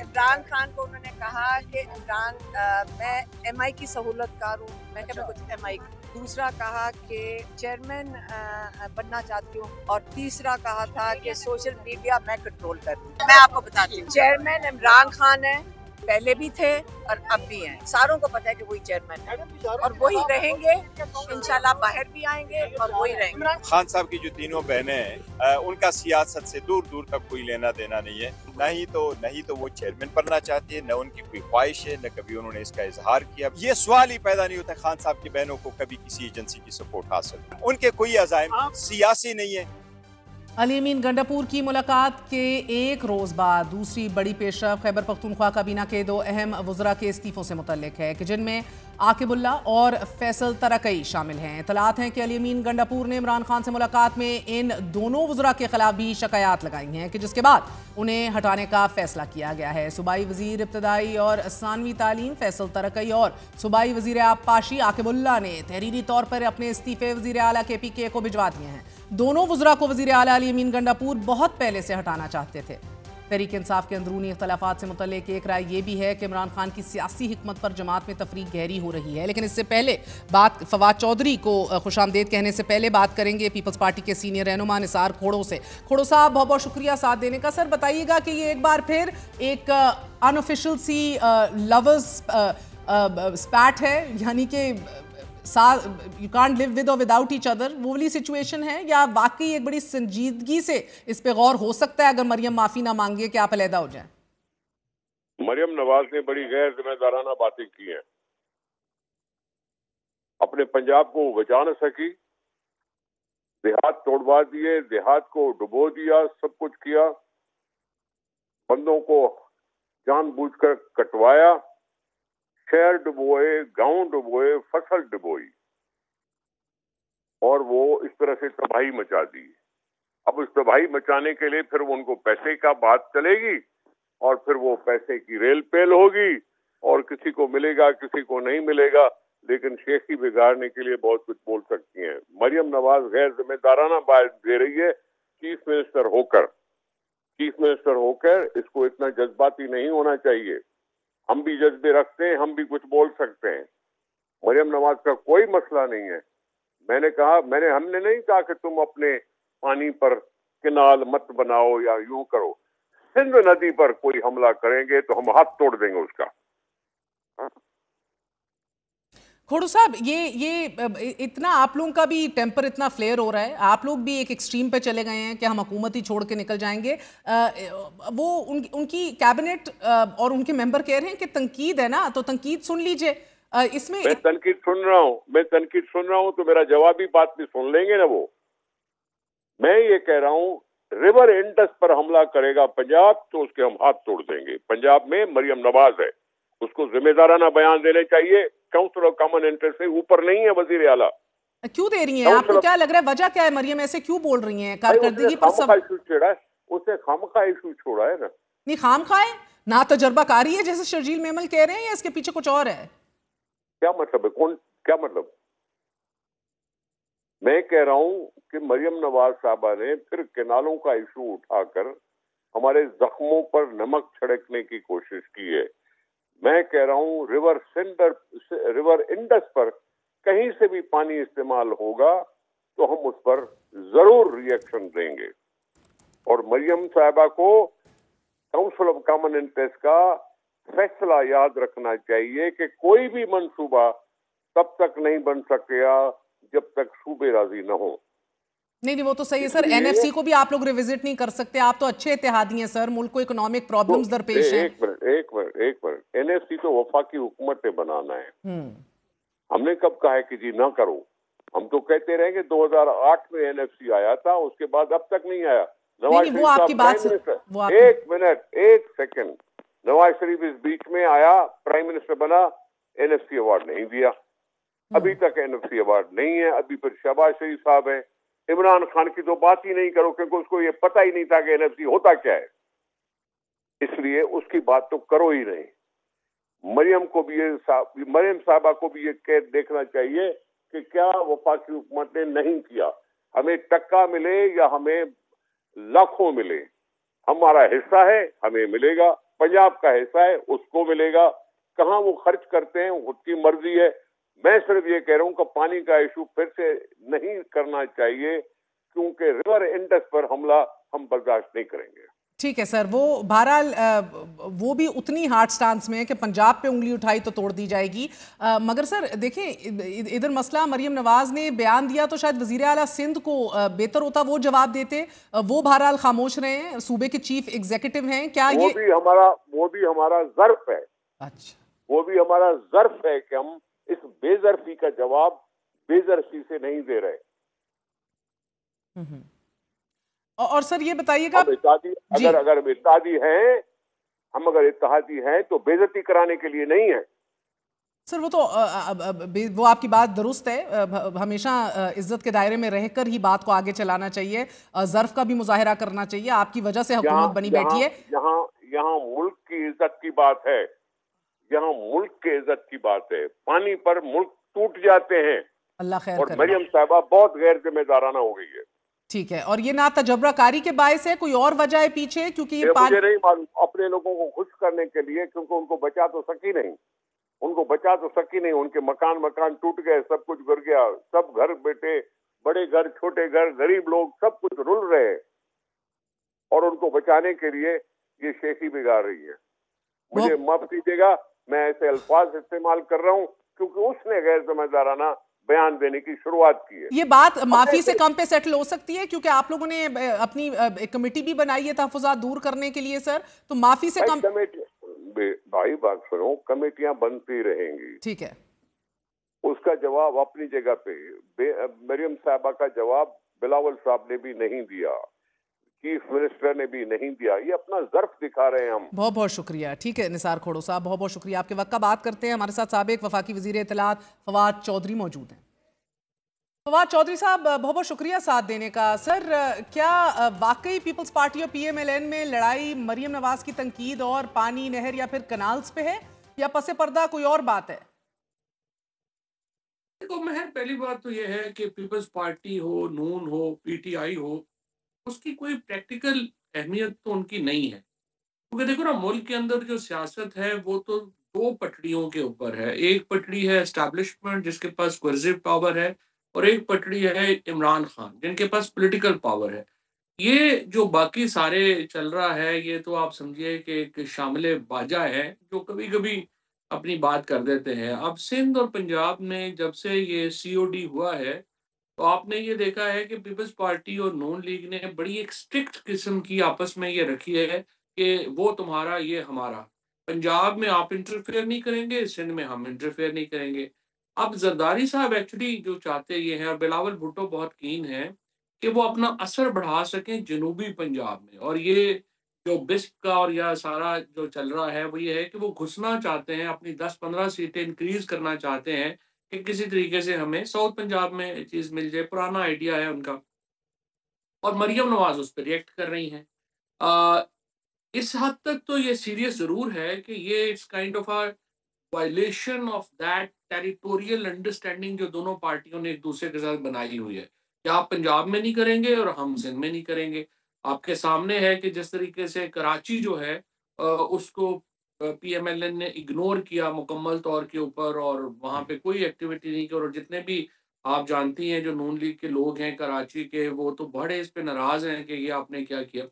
H: इमरान खान को उन्होंने कहा कि मैं MI की सहूलतकार हूँ, मैं क्या कुछ MI। दूसरा कहा कि चेयरमैन बनना चाहती हूँ और तीसरा कहा था कि सोशल मीडिया मैं कंट्रोल कर रही हूँ। मैं आपको बताती हूँ, चेयरमैन इमरान खान है, पहले भी थे और अब भी हैं। सारों को पता है कि वही चेयरमैन है और वही रहेंगे, इंशाल्लाह बाहर भी आएंगे और वही रहेंगे।
I: खान साहब की जो तीनों बहनें हैं उनका सियासत से दूर दूर तक कोई लेना देना नहीं है। नहीं तो वो चेयरमैन बनना चाहती है, न उनकी कोई ख्वाहिश है, न कभी उन्होंने इसका इजहार किया। ये सवाल ही पैदा नहीं होता खान साहब की बहनों को कभी किसी एजेंसी की सपोर्ट हासिल। उनके कोई अज़ाइम सियासी नहीं है।
B: अली-अमीन गंडापुर की मुलाकात के एक रोज़ बाद दूसरी बड़ी पेशरफ खैबर पख्तूनख्वा काबीना के दो अहम वज़रा के इस्तीफ़ों से मुतल्लिक है कि जिनमें आकिबुल्ला और फैसल तरकई शामिल हैं। इतलात हैं कि अली-अमीन गंडापुर ने इमरान खान से मुलाकात में इन दोनों वज़रा के खिलाफ भी शिकायत लगाई हैं कि जिसके बाद उन्हें हटाने का फैसला किया गया है। सूबाई वज़ीर इब्तदाई और सानवी तालीम फैसल तरकई और सूबाई वज़ीर आबपाशी आकिबुल्ला ने तहरीरी तौर पर अपने इस्तीफ़े वज़ीर आला KPK को भिजवा दिए हैं। दोनों वज़रा को वज़ीर आला अली-अमीन गंडापुर बहुत पहले से हटाना चाहते थे। तहरीक इंसाफ के अंदरूनी इख्तलाफात से मुतल्लिक एक राय ये भी है कि इमरान खान की सियासी हिकमत पर जमात में तफरीक गहरी हो रही है। लेकिन इससे पहले बात फवाद चौधरी को खुशामदीद कहने से पहले बात करेंगे पीपल्स पार्टी के सीनियर रहनुमा निसार खोड़ो से। खोड़ो साहब, बहुत बहुत शुक्रिया साथ देने का। सर बताइएगा कि ये एक बार फिर एक अनऑफिशियल सी लवर्स स्पैट है, यानी कि यू कांट लिव विद और विदाउट ईच अदर, वो वाली सिचुएशन है, या वाकई एक बड़ी संजीदगी से इस पे गौर हो सकता है अगर मरियम माफी ना मांगे कि आप अलहदा हो जाएं?
J: मरियम नवाज ने बड़ी गैर जिम्मेदाराना बातें की हैं। अपने पंजाब को बचा न सकी, देहात तोड़वा दिए, देहात को डुबो दिया, सब कुछ किया, बंदों को जानबूझकर कटवाया, शहर डुबोए, गांव डुबोए, फसल डुबोई, और वो इस तरह से तबाही मचा दी। अब उस तबाही मचाने के लिए फिर उनको पैसे का बात चलेगी और फिर वो पैसे की रेल पेल होगी और किसी को मिलेगा किसी को नहीं मिलेगा, लेकिन शेखी बिगाड़ने के लिए बहुत कुछ बोल सकती हैं। मरियम नवाज गैर जिम्मेदाराना बात दे रही है। चीफ मिनिस्टर होकर इसको इतना जज्बाती नहीं होना चाहिए। हम भी जज्बे रखते हैं, हम भी कुछ बोल सकते हैं। मरियम नवाज का कोई मसला नहीं है। हमने नहीं कहा कि तुम अपने पानी पर किनाल मत बनाओ या यूं करो। सिंध नदी पर कोई हमला करेंगे तो हम हाथ तोड़ देंगे उसका।
B: खोड़ू साहब, ये इतना आप लोगों का भी टेम्पर इतना फ्लेयर हो रहा है, आप लोग भी एक एक्सट्रीम पे चले गए हैं कि हम हुकूमत ही छोड़ के निकल जाएंगे। वो उनकी कैबिनेट और उनके मेंबर कह रहे हैं कि तनकीद है ना, तो तनकीद सुन लीजिए। इसमें
J: मैं तनकीद सुन रहा हूँ तो मेरा जवाबी बात भी सुन लेंगे ना वो। मैं ये कह रहा हूँ, रिवर इंडस पर हमला करेगा पंजाब तो उसके हम हाथ तोड़ देंगे। पंजाब में मरियम नवाज है, उसको जिम्मेदाराना बयान देने चाहिए। काउंसिल ऑफ कॉमन इंटरेस्ट से ऊपर नहीं है वजीर आला।
B: क्यों दे रही हैं? आपको क्या लग रहा है, वजह क्या है? मरियम ऐसे क्यों बोल रही हैं? कारकर्दगी पर सब
J: उसने खामखा इशू छोड़ा है ना।
B: नहीं, खामखा है ना, तजर्बाकारी है जैसे शर्जील मेमल कह रहे हैं, या इसके पीछे कुछ और है?
J: क्या मतलब है? क्या मतलब? मैं कह रहा हूं कि मरियम नवाज साहबा ने फिर किनालों का इशू उठाकर हमारे जख्मों पर नमक छिड़कने की कोशिश की है। मैं कह रहा हूं रिवर इंडस पर कहीं से भी पानी इस्तेमाल होगा तो हम उस पर जरूर रिएक्शन देंगे। और मरियम साहबा को काउंसिल ऑफ कॉमन इंटरेस्ट का फैसला याद रखना चाहिए कि कोई भी मंसूबा तब तक नहीं बन सकेगा जब तक सूबे राजी न हो।
B: नहीं, वो तो सही है सर। NFC को भी आप लोग रिविजिट नहीं कर सकते, आप तो अच्छे इत्तेहादी हैं सर, मुल्क को इकोनॉमिक प्रॉब्लम्स दरपेश हैं।
J: एक मिनट, NFC तो वफाकी हुकूमत ने बनाना है। हमने कब कहा है कि जी ना करो? हम तो कहते रहे कि 2008 में NFC आया था, उसके बाद अब तक नहीं आया। नवाज शरीफ एक सेकंड, नवाज शरीफ इस बीच में आया, प्राइम मिनिस्टर बना, NFC अवार्ड नहीं दिया। अभी तक NFC अवार्ड नहीं है। अभी फिर शहबाज शरीफ साहब है। इमरान खान की तो बात ही नहीं करो क्योंकि उसको ये पता ही नहीं था कि NFC होता क्या है, इसलिए उसकी बात तो करो ही नहीं। मरियम साहबा को भी ये देखना चाहिए कि क्या वफाकी हुकूमत ने नहीं किया। हमें टक्का मिले या हमें लाखों मिले, हमारा हिस्सा है, हमें मिलेगा। पंजाब का हिस्सा है, उसको मिलेगा। कहाँ वो खर्च करते हैं उसकी मर्जी है। मैं सिर्फ ये कह रहा हूँ कि पानी का इशू फिर से नहीं करना चाहिए, क्योंकि रिवर इंडस पर हमला हम बर्दाश्त नहीं करेंगे।
B: ठीक है सर, वो बहरहाल वो भी उतनी हार्ड स्टांस में है कि पंजाब पे उंगली उठाई तो तोड़ दी जाएगी। मगर सर देखें, इधर मसला मरियम नवाज ने बयान दिया तो शायद वजीर आला सिंध को बेहतर होता वो जवाब देते। वो बहरहाल खामोश रहे हैं, सूबे के चीफ एग्जीक्यूटिव हैं। क्या वो
J: भी हमारा ज़र्फ है। अच्छा, वो भी हमारा ज़र्फ है कि हम इस बेजर्फी का जवाब बेजर्फी से नहीं दे रहे।
B: और सर ये बताइएगा,
J: हम इत्तेहादी अगर हम इत्तेहादी हैं, हम अगर इत्तेहादी हैं तो बेइज्जती कराने के लिए नहीं है।
B: सर वो तो वो आपकी बात दुरुस्त है, हमेशा इज्जत के दायरे में रहकर ही बात को आगे चलाना चाहिए, ज़र्फ का भी मुजाहिरा करना चाहिए, आपकी वजह से हुकूमत बनी बैठी है।
J: यहाँ मुल्क की इज्जत की बात है, यहाँ मुल्क के इज्जत की बात है। पानी पर मुल्क टूट जाते हैं,
B: अल्लाह खैर
J: और
B: करे।
J: मरियम साहबा बहुत गैर जिम्मेदाराना हो गई है।
B: ठीक है, और ये ना तजर्बाकारी के बायस है, कोई और वजह है पीछे? क्योंकि ये
J: मुझे नहीं मालूम, अपने लोगों को खुश करने के लिए, क्योंकि उनको बचा तो सकी नहीं, उनके मकान टूट गए, सब कुछ गिर गया, सब घर बेटे, बड़े घर, छोटे घर, गरीब लोग, सब कुछ रुल रहे हैं, और उनको बचाने के लिए ये शेखी बिगाड़ रही है। मुझे माफ कीजिएगा, मैं ऐसे अल्फाज इस्तेमाल कर रहा हूँ क्योंकि उसने गैर जिम्मेदाराना बयान देने की शुरुआत की है।
B: ये बात माफी से कम पे सेटल हो सकती है, क्योंकि आप लोगों ने अपनी एक कमेटी भी बनाई है तहफुजात दूर करने के लिए सर, तो माफी से कम।
J: भाई बात सुनो, कमेटियां बनती रहेंगी,
B: ठीक है,
J: उसका जवाब अपनी जगह पे मरियम साहबा का जवाब बिलावल साहब ने भी नहीं दिया, चीफ मिनिस्टर ने भी नहीं दिया, ये अपना ज़र्फ दिखा रहे हैं हम।
B: बहुत बहुत शुक्रिया। ठीक है निसार खोड़ो साहब, बहुत बहुत शुक्रिया आपके वक्त का। बात करते हैं, हमारे साथ साबिक वफाकी वजीर इत्तलात फवाद चौधरी मौजूद हैं। फवाद चौधरी साहब, बहुत बहुत शुक्रिया साथ देने का। सर, क्या वाकई पीपल्स पार्टी और पीएमएलएन में लड़ाई मरियम नवाज की तनकीद और पानी, नहर या फिर कनाल्स पे है, या पसे पर्दा कोई और बात है?
K: देखो महर, पहली बात तो यह है कि पीपल्स पार्टी हो, नून हो, पीटीआई हो, उसकी कोई प्रैक्टिकल अहमियत तो उनकी नहीं है। क्योंकि देखो ना, मुल्क के अंदर जो सियासत है वो तो दो पटड़ियों के ऊपर है। एक पटड़ी है एस्टैब्लिशमेंट जिसके पास कोर्सिव पावर है, और एक पटड़ी है इमरान खान जिनके पास पॉलिटिकल पावर है। ये जो बाकी सारे चल रहा है, ये तो आप समझिए कि एक शामिल बाजा है जो कभी कभी अपनी बात कर देते हैं। अब सिंध और पंजाब में जब से ये सीओडी हुआ है, तो आपने ये देखा है कि पीपल्स पार्टी और नून लीग ने बड़ी एक स्ट्रिक्ट किस्म की आपस में ये रखी है कि वो तुम्हारा, ये हमारा। पंजाब में आप इंटरफेयर नहीं करेंगे, सिंध में हम इंटरफेयर नहीं करेंगे। अब जरदारी साहब एक्चुअली जो चाहते ये हैं, और बिलावल भुट्टो बहुत कीन है कि वो अपना असर बढ़ा सकें जनूबी पंजाब में। और ये जो बिस्प का और या सारा जो चल रहा है वो ये है कि वो घुसना चाहते हैं, अपनी 10-15 सीटें इंक्रीज करना चाहते हैं कि किसी तरीके से हमें साउथ पंजाब में चीज़ मिल जाए। पुराना आइडिया है उनका, और मरियम नवाज उस पर रिएक्ट कर रही हैं। इस हद तक तो ये सीरियस ज़रूर है कि ये it's kind of a violation of that territorial understanding जो दोनों पार्टियों ने एक दूसरे के साथ बनाई हुई है कि आप पंजाब में नहीं करेंगे और हम सिंध में नहीं करेंगे। आपके सामने है कि जिस तरीके से कराची जो है उसको पीएमएलएन ने इग्नोर किया मुकम्मल तौर के ऊपर, और वहाँ पे कोई एक्टिविटी नहीं की। और जितने भी आप जानती हैं जो नून लीग के लोग हैं कराची के, वो तो बड़े इस पे नाराज हैं कि ये आपने क्या किया।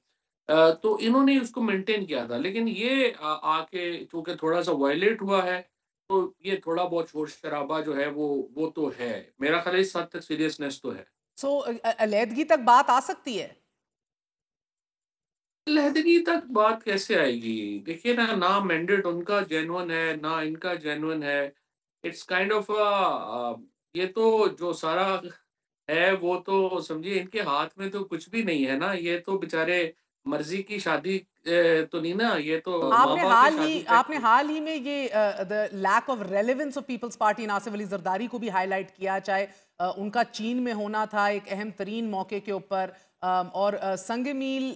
K: तो इन्होंने उसको मेंटेन किया था, लेकिन ये आके चूंकि थोड़ा सा वायलेट हुआ है, तो ये थोड़ा बहुत शोर शराबा जो है वो तो है। मेरा ख्याल है इस हद तक सीरियसनेस तो है।
B: सो अलहदगी तक बात आ सकती है?
K: अलहदगी तक बात कैसे आएगी? देखिए ना मैंडेट उनका जेन्युइन है, ना इनका जेन्युइन है। इट्स काइंड ऑफ ये तो जो सारा है वो तो समझिए इनके हाथ में तो कुछ भी नहीं है ना। ये तो बेचारे मर्जी की शादी तो नहीं ना, ये तो माँ बाप की शादी
B: आपने हाल ही में ये the lack of relevance of People's Party in Asif Ali Zardari को भी हाईलाइट किया, चाहे उनका चीन में होना था एक अहम तरीन मौके के ऊपर, और संग मील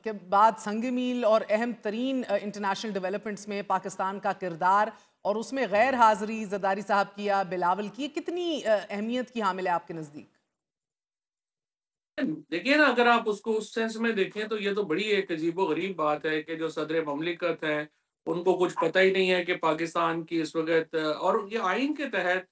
B: के बाद संग मील और अहम तरीन इंटरनेशनल डेवलपमेंट्स में पाकिस्तान का किरदार, और उसमें गैर हाजिरी जरदारी साहब की या बिलावल की, कितनी अहमियत की हामिल है आपके नज़दीक?
K: देखिए ना, अगर आप उसको उस सेंस में देखें तो ये तो बड़ी एक अजीबो-गरीब बात है कि जो सदर ममलिकत हैं, उनको कुछ पता ही नहीं है कि पाकिस्तान की इस वक़्त, और ये आइन के तहत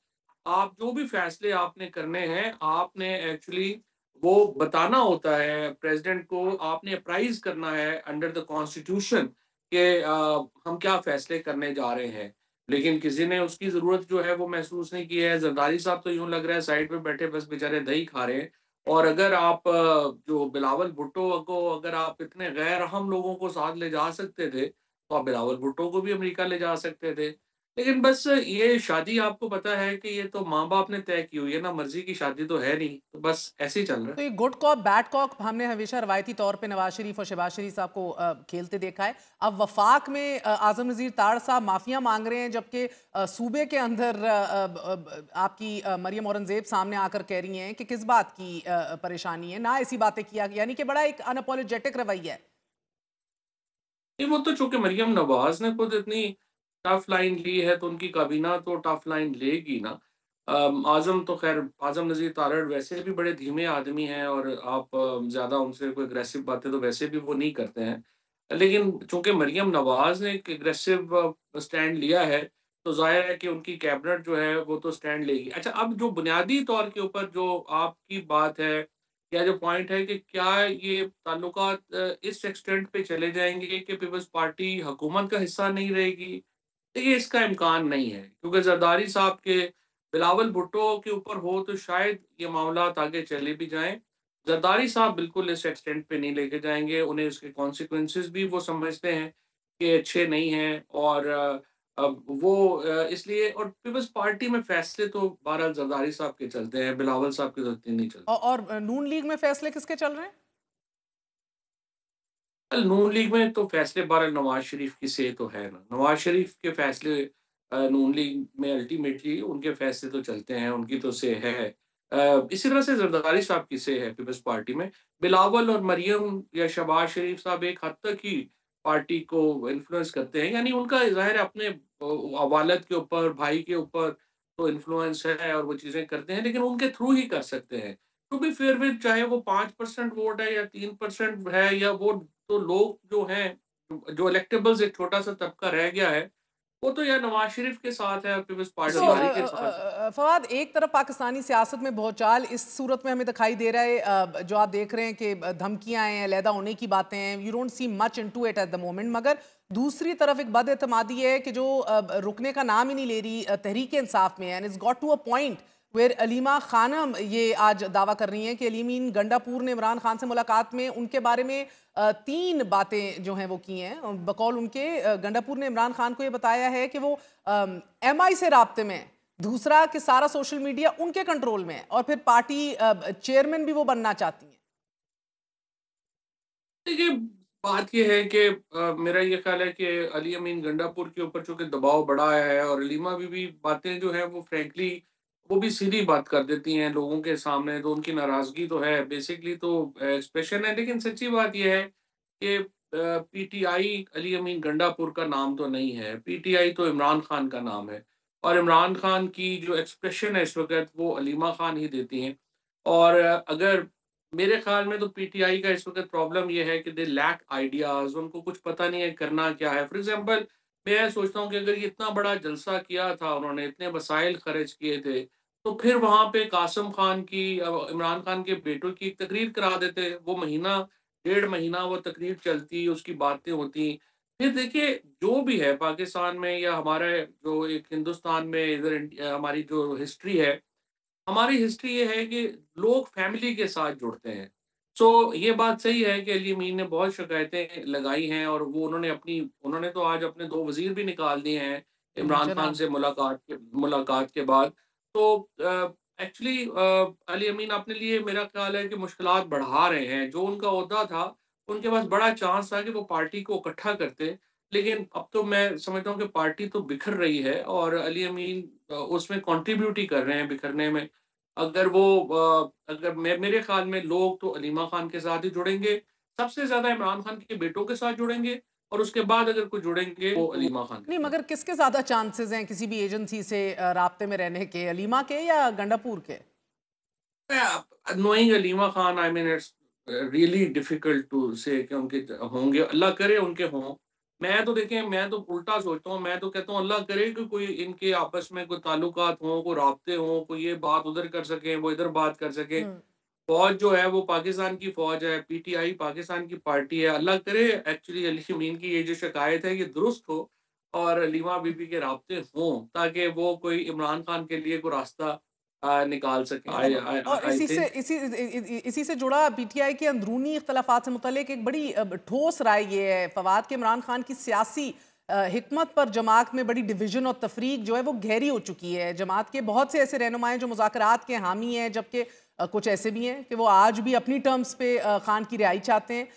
K: आप जो भी फैसले आपने करने हैं, आपने एक्चुअली वो बताना होता है प्रेसिडेंट को, आपने अप्राइज़ करना है अंडर द कॉन्स्टिट्यूशन कि हम क्या फैसले करने जा रहे हैं। लेकिन किसी ने उसकी ज़रूरत जो है वो महसूस नहीं की है। ज़रदारी साहब तो यूँ लग रहा है साइड पे बैठे बस बेचारे दही खा रहे हैं। और अगर आप जो बिलावल भुट्टो को अगर आप इतने गैर अहम लोगों को साथ ले जा सकते थे, तो आप बिलावल भुट्टो को भी अमेरिका ले जा सकते थे। लेकिन बस ये शादी आपको पता है कि ये तो माँ-बाप ने तय की हुई है ना, मर्ज़ी की शादी तो है नहीं, तो बस ऐसे ही चल रहा है।
B: तो ये गुड कॉप बैड कॉप हमने हमेशा रवायती तौर पे नवाज शरीफ और शहबाज शरीफ साहब को खेलते देखा है। अब वफाक में आजम नज़ीर तार साहब माफिया मांग रहे हैं, जबकि सूबे के अंदर आपकी मरियम औरंगजेब सामने आकर कह रही हैं कि किस बात की परेशानी है, ना ऐसी बातें किया, यानी कि बड़ा एक अनअपोलोजेटिक रवैया है।
K: नहीं, वो तो चूँकि मरियम नवाज़ ने खुद इतनी टफ लाइन ली है, तो उनकी काबीना तो टफ लाइन लेगी ना। आज़म तो ख़ैर आज़म नज़ीर तारड़ वैसे भी बड़े धीमे आदमी हैं और आप ज़्यादा उनसे कोई एग्रेसिव बातें तो वैसे भी वो नहीं करते हैं। लेकिन चूँकि मरियम नवाज़ ने एक एग्रेसिव स्टैंड लिया है, तो ज़ाहिर है कि उनकी कैबिनेट जो है वो तो स्टैंड लेगी। अच्छा, अब जो बुनियादी तौर के ऊपर जो आपकी बात है या जो पॉइंट है कि क्या ये ताल्लुकात इस एक्सटेंट पे चले जाएँगे कि पीपल्स पार्टी हुकूमत का हिस्सा नहीं रहेगी? देखिए, इसका इम्कान नहीं है, क्योंकि ज़रदारी साहब के बिलावल भुट्टो के ऊपर हो तो शायद ये मामलात आगे चले भी जाएँ। ज़रदारी साहब बिल्कुल इस एक्सटेंट पे नहीं लेके जाएँगे, उन्हें उसके कॉन्सिक्वेंसेज़ भी वो समझते हैं कि अच्छे नहीं हैं और वो इसलिए और पीपल्स पार्टी में फैसले तो बहरहाल ज़रदारी साहब के चलते हैं, बिलावल साहब के तो इतने नहीं चलते।
B: और नून लीग में फैसले किसके चल रहे हैं?
K: नून लीग में तो फैसले बहरहाल नवाज शरीफ की सेह तो है ना। नवाज शरीफ के फैसले नून लीग में अल्टीमेटली उनके फैसले तो चलते हैं, उनकी तो सेह है। इसी तरह से ज़रदारी साहब की सेह है पीपल्स पार्टी में। बिलावल और मरियम या शहबाज शरीफ साहब एक हद तक ही पार्टी को इन्फ्लुएंस करते हैं। यानी उनका ज़ाहिर है अपने वालिद के ऊपर, भाई के ऊपर तो इन्फ्लुएंस है और वो चीज़ें करते हैं, लेकिन उनके थ्रू ही कर सकते हैं। टू बी फेयर विद चाहे वो 5% वोट है या 3% है या वो तो लोग जो हैं, जो इलेक्टेबल्स एक छोटा-सा तबका रह गया है, वो तो या नवाज़ शरीफ के साथ है और पीपल्स पार्टी
B: तो
K: ज़रदारी के साथ है।
B: फवाद, एक तरफ पाकिस्तानी सियासत में भौचाल इस सूरत में हमें दिखाई दे रहा है, जो आप देख रहे हैं कि धमकियां हैं, अलहदा होने की बातें हैं, you don't see much into it at the moment, मगर दूसरी तरफ एक बदएतमादी है कि जो रुकने का नाम ही नहीं ले रही तहरीक इंसाफ में, and it's got to a point where Aleema Khanum ये आज दावा कर रही हैं कि अलीमीन गंडापुर ने इमरान खान से मुलाकात में उनके बारे में 3 बातें जो हैं वो की हैं। बकौल उनके गंडापुर ने इमरान खान को ये बताया है कि वो MI से राब्ते में है। दूसरा कि सारा सोशल मीडिया उनके कंट्रोल में है, और फिर पार्टी चेयरमैन भी वो बनना चाहती हैं।
K: देखिए, बात ये है कि मेरा ये ख्याल है कि अली अमीन गंडापुर के ऊपर चूँकि दबाव बढ़ा आया है और अलीमा बीवी बातें जो हैं वो फ्रैंकली वो भी सीधी बात कर देती हैं लोगों के सामने, तो उनकी नाराज़गी तो है, बेसिकली तो एक्सप्रेशन है। लेकिन सच्ची बात ये है कि पीटीआई अली अमीन गंडापुर का नाम तो नहीं है, पीटीआई तो इमरान खान का नाम है और इमरान खान की जो एक्सप्रेशन है इस वक़्त वो अलीमा खान ही देती हैं। और अगर मेरे ख़्याल में तो पीटीआई का इस वक़्त प्रॉब्लम ये है कि दे लैक आइडियाज़, उनको कुछ पता नहीं है करना क्या है। फॉर एग्ज़ाम्पल मैं सोचता हूँ कि अगर ये इतना बड़ा जलसा किया था उन्होंने, इतने वसाइल खर्च किए थे, तो फिर वहाँ पे कासिम खान की इमरान खान के बेटों की एक तकरीर करा देते। वो महीना, डेढ़ महीना वो तकरीर चलती, उसकी बातें होती। फिर देखिए, जो भी है पाकिस्तान में या हमारे जो एक हिंदुस्तान में इधर हमारी जो हिस्ट्री है, हमारी हिस्ट्री ये है कि लोग फैमिली के साथ जुड़ते हैं। सो ये बात सही है कि अली अमीन ने बहुत शिकायतें लगाई हैं और वो उन्होंने तो आज अपने 2 वज़ीर भी निकाल दिए हैं इमरान खान
B: जनाब,
K: से मुलाकात के बाद। तो एक्चुअली अली अमीन अपने लिए मेरा ख़्याल है कि मुश्किलात बढ़ा रहे हैं। जो उनका ओहदा था, उनके पास बड़ा चांस था कि वो पार्टी को इकट्ठा करते। लेकिन अब तो मैं समझता हूँ कि पार्टी तो बिखर रही है और अली अमीन उसमें कंट्रीब्यूट ही कर रहे हैं बिखरने में। अगर मेरे ख्याल में लोग तो अलीमा खान के साथ ही जुड़ेंगे, सबसे ज़्यादा इमरान खान के बेटों के साथ जुड़ेंगे और उसके बाद अगर कोई जुड़ेंगे वो अलीमा खान के
B: नहीं,
K: साथ।
B: मगर किसके ज्यादा चांसेस हैं किसी भी एजेंसी से राब्ते में रहने के, अलीमा के या गंडापुर के?
K: Knowing Aleema Khan, I mean it's really difficult to say कि उनके होंगे, अल्लाह करे उनके हों। मैं तो देखें, मैं तो उल्टा सोचता हूँ, मैं तो कहता हूँ अल्लाह करे कि कोई इनके आपस में कोई ताल्लुकात हों, कोई राब्ते हों, कोई ये बात उधर कर सकें, वो इधर बात कर सकें।
B: हम्म।
K: फौज जो है वो पाकिस्तान की फौज है, पीटीआई पाकिस्तान की पार्टी है। अल्लाह करे एक्चुअली अली अमीन की ये जो शिकायत है ये दुरुस्त हो और अलीमा बीबी के राब्ते हों, ताकि वो कोई इमरान खान के लिए कोई रास्ता निकाल सके। आई आई
B: और
K: आई थिंक
B: इसी से जुड़ा पीटीआई के अंदरूनी इख्तलाफात से मुतल्लिक एक बड़ी ठोस राय ये है फवाद, कि इमरान खान की सियासी हिकमत पर जमात में बड़ी डिवीजन और तफरीक जो है वो गहरी हो चुकी है। जमात के बहुत से ऐसे रहनुमाएं जो मुज़ाकरात के हामी हैं, जबकि कुछ ऐसे भी हैं कि वो आज भी अपनी टर्म्स पे खान की रिहाई चाहते हैं।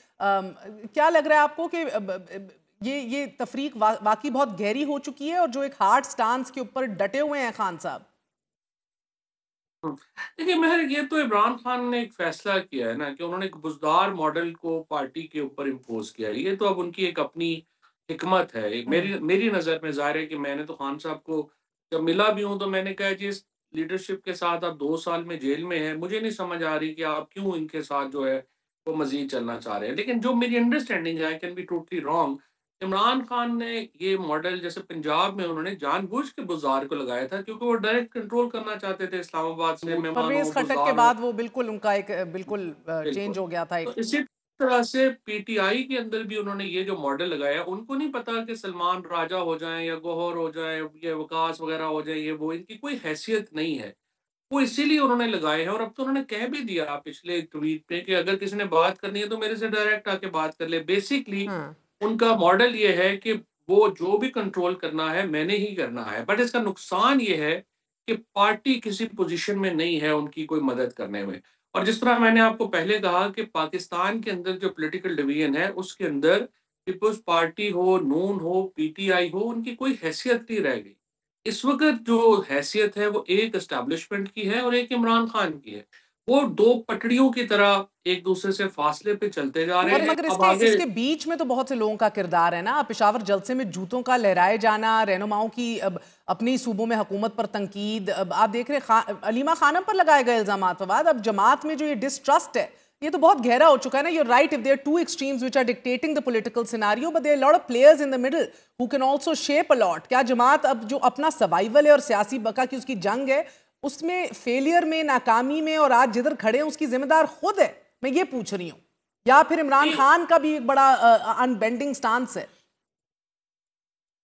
B: क्या लग रहा है आपको कि ये तफरीक वाकई बहुत गहरी हो चुकी है और जो एक हार्ड स्टांस के ऊपर डटे हुए हैं खान साहब?
K: देखिए महर, ये तो इमरान खान ने एक फैसला किया है ना कि उन्होंने एक बुजदार मॉडल को पार्टी के ऊपर इम्पोज किया है। ये तो अब उनकी एक अपनी हिकमत है। मेरी मेरी नज़र में ज़ाहिर है कि मैंने तो खान साहब को जब मिला भी हूँ तो मैंने कहा जी, इस लीडरशिप के साथ आप 2 साल में जेल में हैं, मुझे नहीं समझ आ रही कि आप क्यों इनके साथ जो है वो मजीद चलना चाह रहे हैं। लेकिन जो मेरी अंडरस्टैंडिंग है, I can be totally wrong, Imran Khan ने ये मॉडल जैसे पंजाब में उन्होंने जानबूझ के बुज़दार को लगाया था क्योंकि वो डायरेक्ट कंट्रोल करना चाहते थे इस्लामाबाद से, मेहमानों
B: परवेज खटक के
K: बुज़दार
B: बाद वो बिल्कुल उनका एक बिल्कुल
K: बिल्कुल।
B: चेंज हो गया था
K: तो
B: एक।
K: इसी तरह से पीटीआई के अंदर भी उन्होंने ये जो मॉडल लगाया, उनको नहीं पता कि सलमान राजा हो जाएं या गौहर हो जाएं या वकास वगैरह हो जाएं, ये वो इनकी कोई हैसियत नहीं है। वो इसीलिए उन्होंने लगाए हैं। और अब तो उन्होंने कह भी दिया पिछले ट्वीट पे कि अगर किसी ने बात करनी है तो मेरे से डायरेक्ट आके बात कर ले। बेसिकली उनका मॉडल ये है कि वो जो भी कंट्रोल करना है मैंने ही करना है। बट इसका नुकसान ये है कि पार्टी किसी पोजीशन में नहीं है उनकी कोई मदद करने में। और जिस तरह मैंने आपको पहले कहा कि पाकिस्तान के अंदर जो पॉलिटिकल डिवीजन है उसके अंदर पीपल्स पार्टी हो, नून हो, पीटीआई हो, उनकी कोई हैसियत नहीं रह गई। इस वक्त जो हैसियत है वो एक एस्टैब्लिशमेंट की है और एक इमरान खान की है। वो दो पटड़ियों की तरह एक दूसरे से फासले पे चलते जा रहे हैं।
B: मगर
K: अब
B: इसके
K: आगे
B: इसके बीच में तो बहुत से लोगों का किरदार है ना। पेशावर जलसे में जूतों का लहराए जाना, रहनुमाओं की अब अपनी सूबों में हुकूमत पर तंकीद, अब आप देख रहे अलीमा खानम पर लगाए गए इल्जाम फवाद। अब जमात में जो ये डिस्ट्रस्ट है ये तो बहुत गहरा हो चुका है ना। You're right, if there two extremes which are dictating the political scenario, but there are lot of players in the middle who can also shape a lot. क्या जमात अब जो अपना सर्वाइवल है और सियासी बका की उसकी जंग है, उसमें फेलियर में, नाकामी में और आज जिधर खड़े हैं उसकी जिम्मेदार खुद है? मैं ये पूछ रही हूँ, या फिर इमरान खान का भी एक बड़ा अनबेंडिंग स्टांस है?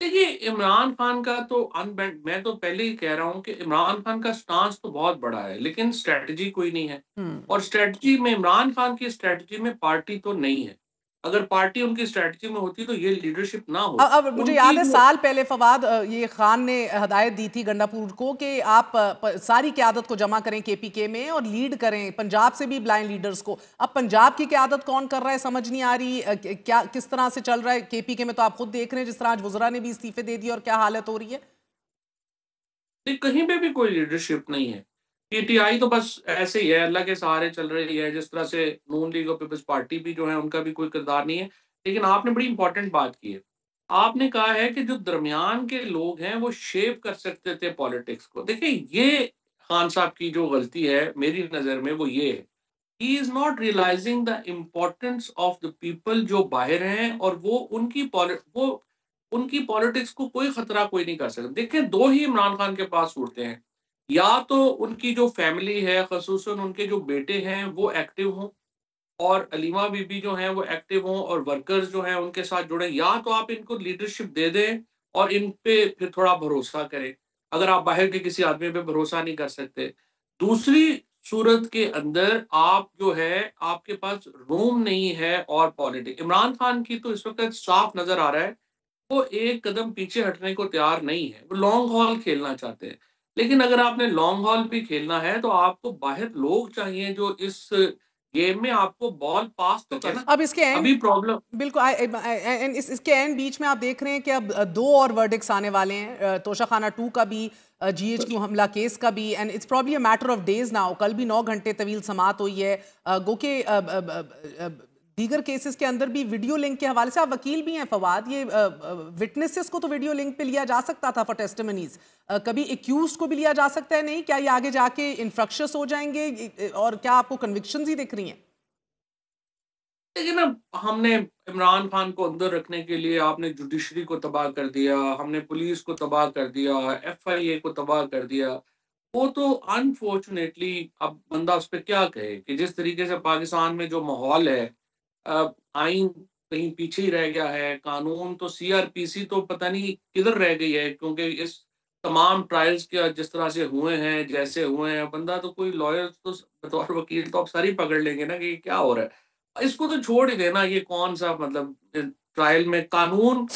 K: देखिए, इमरान खान का तो अनबेंड, मैं तो पहले ही कह रहा हूं कि इमरान खान का स्टांस तो बहुत बड़ा है लेकिन स्ट्रेटजी कोई नहीं है। और स्ट्रेटजी में, इमरान खान की स्ट्रेटजी में पार्टी तो नहीं है। अगर पार्टी उनकी स्ट्रेटजी में होती तो ये लीडरशिप ना होती।
B: अब मुझे याद है साल पहले फवाद ये खान ने हदायत दी थी गंडापुर को कि आप सारी क़यादत को जमा करें केपीके में और लीड करें, पंजाब से भी बुलाएं लीडर्स को। अब पंजाब की क़यादत कौन कर रहा है समझ नहीं आ रही। क्या किस तरह से चल रहा है केपीके में? तो आप खुद देख रहे हैं जिस तरह आज वज़रा ने भी इस्तीफे दे दिए और क्या हालत हो रही है।
K: कहीं पे भी कोई लीडरशिप नहीं है। पीटीआई तो बस ऐसे ही है, अल्लाह के सहारे चल रही है। जिस तरह से नून लीग और पीपल्स पार्टी भी जो है उनका भी कोई किरदार नहीं है। लेकिन आपने बड़ी इंपॉर्टेंट बात की है। आपने कहा है कि जो दरमियान के लोग हैं वो शेप कर सकते थे पॉलिटिक्स को। देखिए, ये खान साहब की जो गलती है मेरी नज़र में वो ये है, he is not realising the importance of the people जो बाहर हैं और वो उनकी पॉलिटिक्स को कोई खतरा कोई नहीं कर सकता। देखिए, दो ही इमरान खान के पास सूरतें हैं, या तो उनकी जो फैमिली है, खसूसन उनके जो बेटे हैं वो एक्टिव हों और अलीमा बीबी जो हैं वो एक्टिव हों और वर्कर्स जो हैं उनके साथ जुड़े, या तो आप इनको लीडरशिप दे दें और इन पे फिर थोड़ा भरोसा करें अगर आप बाहर के किसी आदमी पे भरोसा नहीं कर सकते। दूसरी सूरत के अंदर आप जो है आपके पास रूम नहीं है और पॉलिटिक्स, इमरान खान की तो इस वक्त साफ नजर आ रहा है वो एक कदम पीछे हटने को तैयार नहीं है। वो लॉन्ग हॉल खेलना चाहते हैं। लेकिन अगर आपने लॉन्ग हॉल भी खेलना है तो आपको बाहर लोग चाहिए जो इस गेम में आपको बॉल पास तो करना।
B: अब इसके
K: अभी प्रॉब्लम
B: बिल्कुल इसके एंड बीच में आप देख रहे हैं कि अब दो और वर्डिक्ट्स आने वाले हैं, तोशाखाना 2 का भी, जीएचक्यू हमला केस का भी, and it's probably a matter of days now. कल भी 9 घंटे तवील समात हुई है। गो के दीगर केसेस के अंदर भी वीडियो लिंक के हवाले से, आप वकील भी हैं फवाद, ये विटनेसेस को तो वीडियो लिंक पे लिया जा सकता था फॉर टेस्टिमनीज, कभी एक्यूज्ड को भी लिया जा सकता है नहीं? क्या ये आगे जाके इन्फ्रक्शस हो जाएंगे और क्या आपको कन्विक्शंस ही दिख रही हैं?
K: लेकिन अब हमने इमरान खान को अंदर रखने के लिए आपने जुडिशरी को तबाह कर दिया, हमने पुलिस को तबाह कर दिया, एफआईए को तबाह कर दिया। वो तो अनफॉर्चुनेटली अब बंदा उस पर क्या कहे कि जिस तरीके से पाकिस्तान में जो माहौल है, आइन कहीं पीछे ही रह गया है, कानून तो सीआरपीसी तो पता नहीं किधर रह गई है, क्योंकि इस तमाम ट्रायल्स के जिस तरह से हुए हैं, जैसे हुए हैं, बंदा तो कोई लॉयर तो बतौर वकील तो अब सारी पकड़ लेंगे ना कि ये क्या हो रहा है। इसको तो छोड़ ही देना, ये कौन सा मतलब ट्रायल में कानून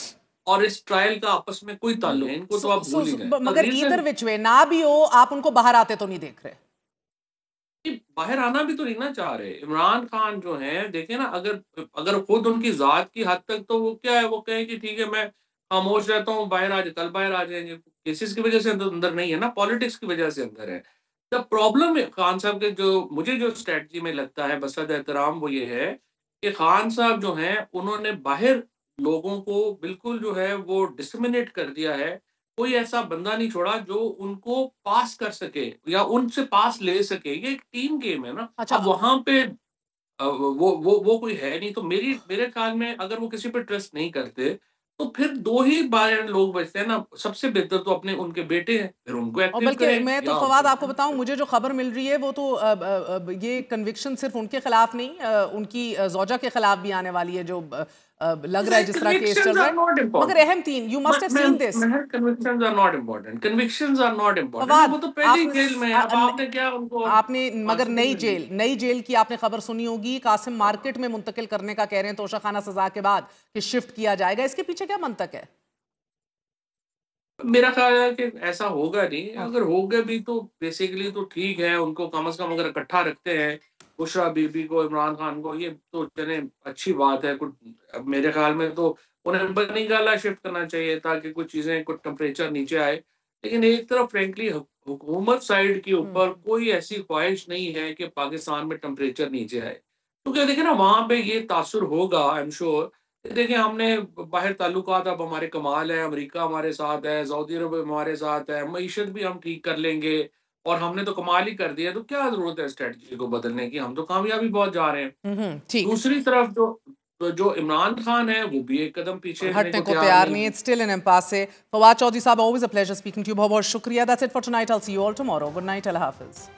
K: और इस ट्रायल का आपस में कोई ताल्लुक नहीं, इनको तो आप भूल ही गए।
B: मगर ईदर विच वे ना भी हो, आप उनको बाहर आते तो नहीं देख रहे?
K: बाहर आना भी तो नहीं ना चाह रहे। इमरान खान जो है देखिए ना, अगर खुद उनकी जात की हद तक, तो वो क्या है, वो कहें कि ठीक है मैं खामोश रहता हूँ, बाहर आज कल बाहर आ जाएंगे। केसेस की वजह से अंदर नहीं है ना, पॉलिटिक्स की वजह से अंदर है। द प्रॉब्लम खान साहब के जो स्ट्रेटजी में लगता है बसद एहतराम, वो ये है कि खान साहब जो हैं उन्होंने बाहर लोगों को बिल्कुल जो है वो डिसमिनेट कर दिया है। कोई ऐसा बंदा नहीं छोड़ा जो उनको पास कर सके या उनसे पास ले सके। ये एक टीम गेम है ना।
B: अच्छा,
K: अब वहां पे वो कोई है नहीं, तो मेरे ख्याल में अगर वो किसी पे ट्रस्ट नहीं करते तो फिर दो ही बार लोग बचते हैं ना। सबसे बेहतर तो अपने उनके बेटे हैं, फिर उनको
B: और
K: एक्टिव
B: बल्कि
K: करें।
B: मैं तो फवाद आपको बताऊं, मुझे जो खबर मिल रही है वो तो ये कन्विक्शन सिर्फ उनके खिलाफ नहीं, उनकी जौजा के खिलाफ भी आने वाली है, जो लग रहा है जिस तरह केस चल रहा है। मगर अहम तीन, you must have seen this.
K: Convictions are not important, convictions are not important.
B: Fawad,
K: वो तो पहले ही जेल में है, अब आपने क्या उनको
B: आपने मगर नई जेल की आपने खबर सुनी होगी, कासिम मार्केट में मुंतकिल करने का कह रहे हैं तोशाखाना सजा के बाद कि शिफ्ट किया जाएगा। इसके पीछे क्या मंतक है?
K: मेरा ख्याल है कि ऐसा होगा नहीं। अगर होगा भी तो बेसिकली तो ठीक है, उनको कम से कम अगर इकट्ठा रखते हैं, बुशरा बीबी को, इमरान खान को, ये तो चले अच्छी बात है। कुछ अब मेरे ख्याल में तो उन्हें बनिंगाला शिफ्ट करना चाहिए ताकि कुछ चीजें, कुछ टेम्परेचर नीचे आए। लेकिन एक तरफ फ्रेंकली हुकूमत साइड के ऊपर कोई ऐसी ख्वाहिश नहीं है कि पाकिस्तान में टेम्परेचर नीचे आए। तो क्या देखिए ना, वहां पे ये तासुर होगा, आई एम श्योर। देखिए हमने बाहर ताल्लुकात, अब हमारे कमाल है, अमेरिका हमारे साथ है, सऊदी अरब हमारे साथ है, मईशत भी हम ठीक कर लेंगे और हमने तो कमाल ही कर दिया। तो क्या जरूरत है स्ट्रेटजी को बदलने की, हम तो कामयाबी बहुत जा रहे हैं।
B: ठीक।
K: दूसरी तरफ जो इमरान खान है वो भी एक कदम पीछे
B: हटने को तैयार नहीं है। इट्स स्टिल इन एम्पास से। Fawad Chaudhry sahab, always a pleasure speaking to you. बहुत बहुत शुक्रिया। That's it for tonight. I will see you all tomorrow. Good night, अल्लाह हाफिज।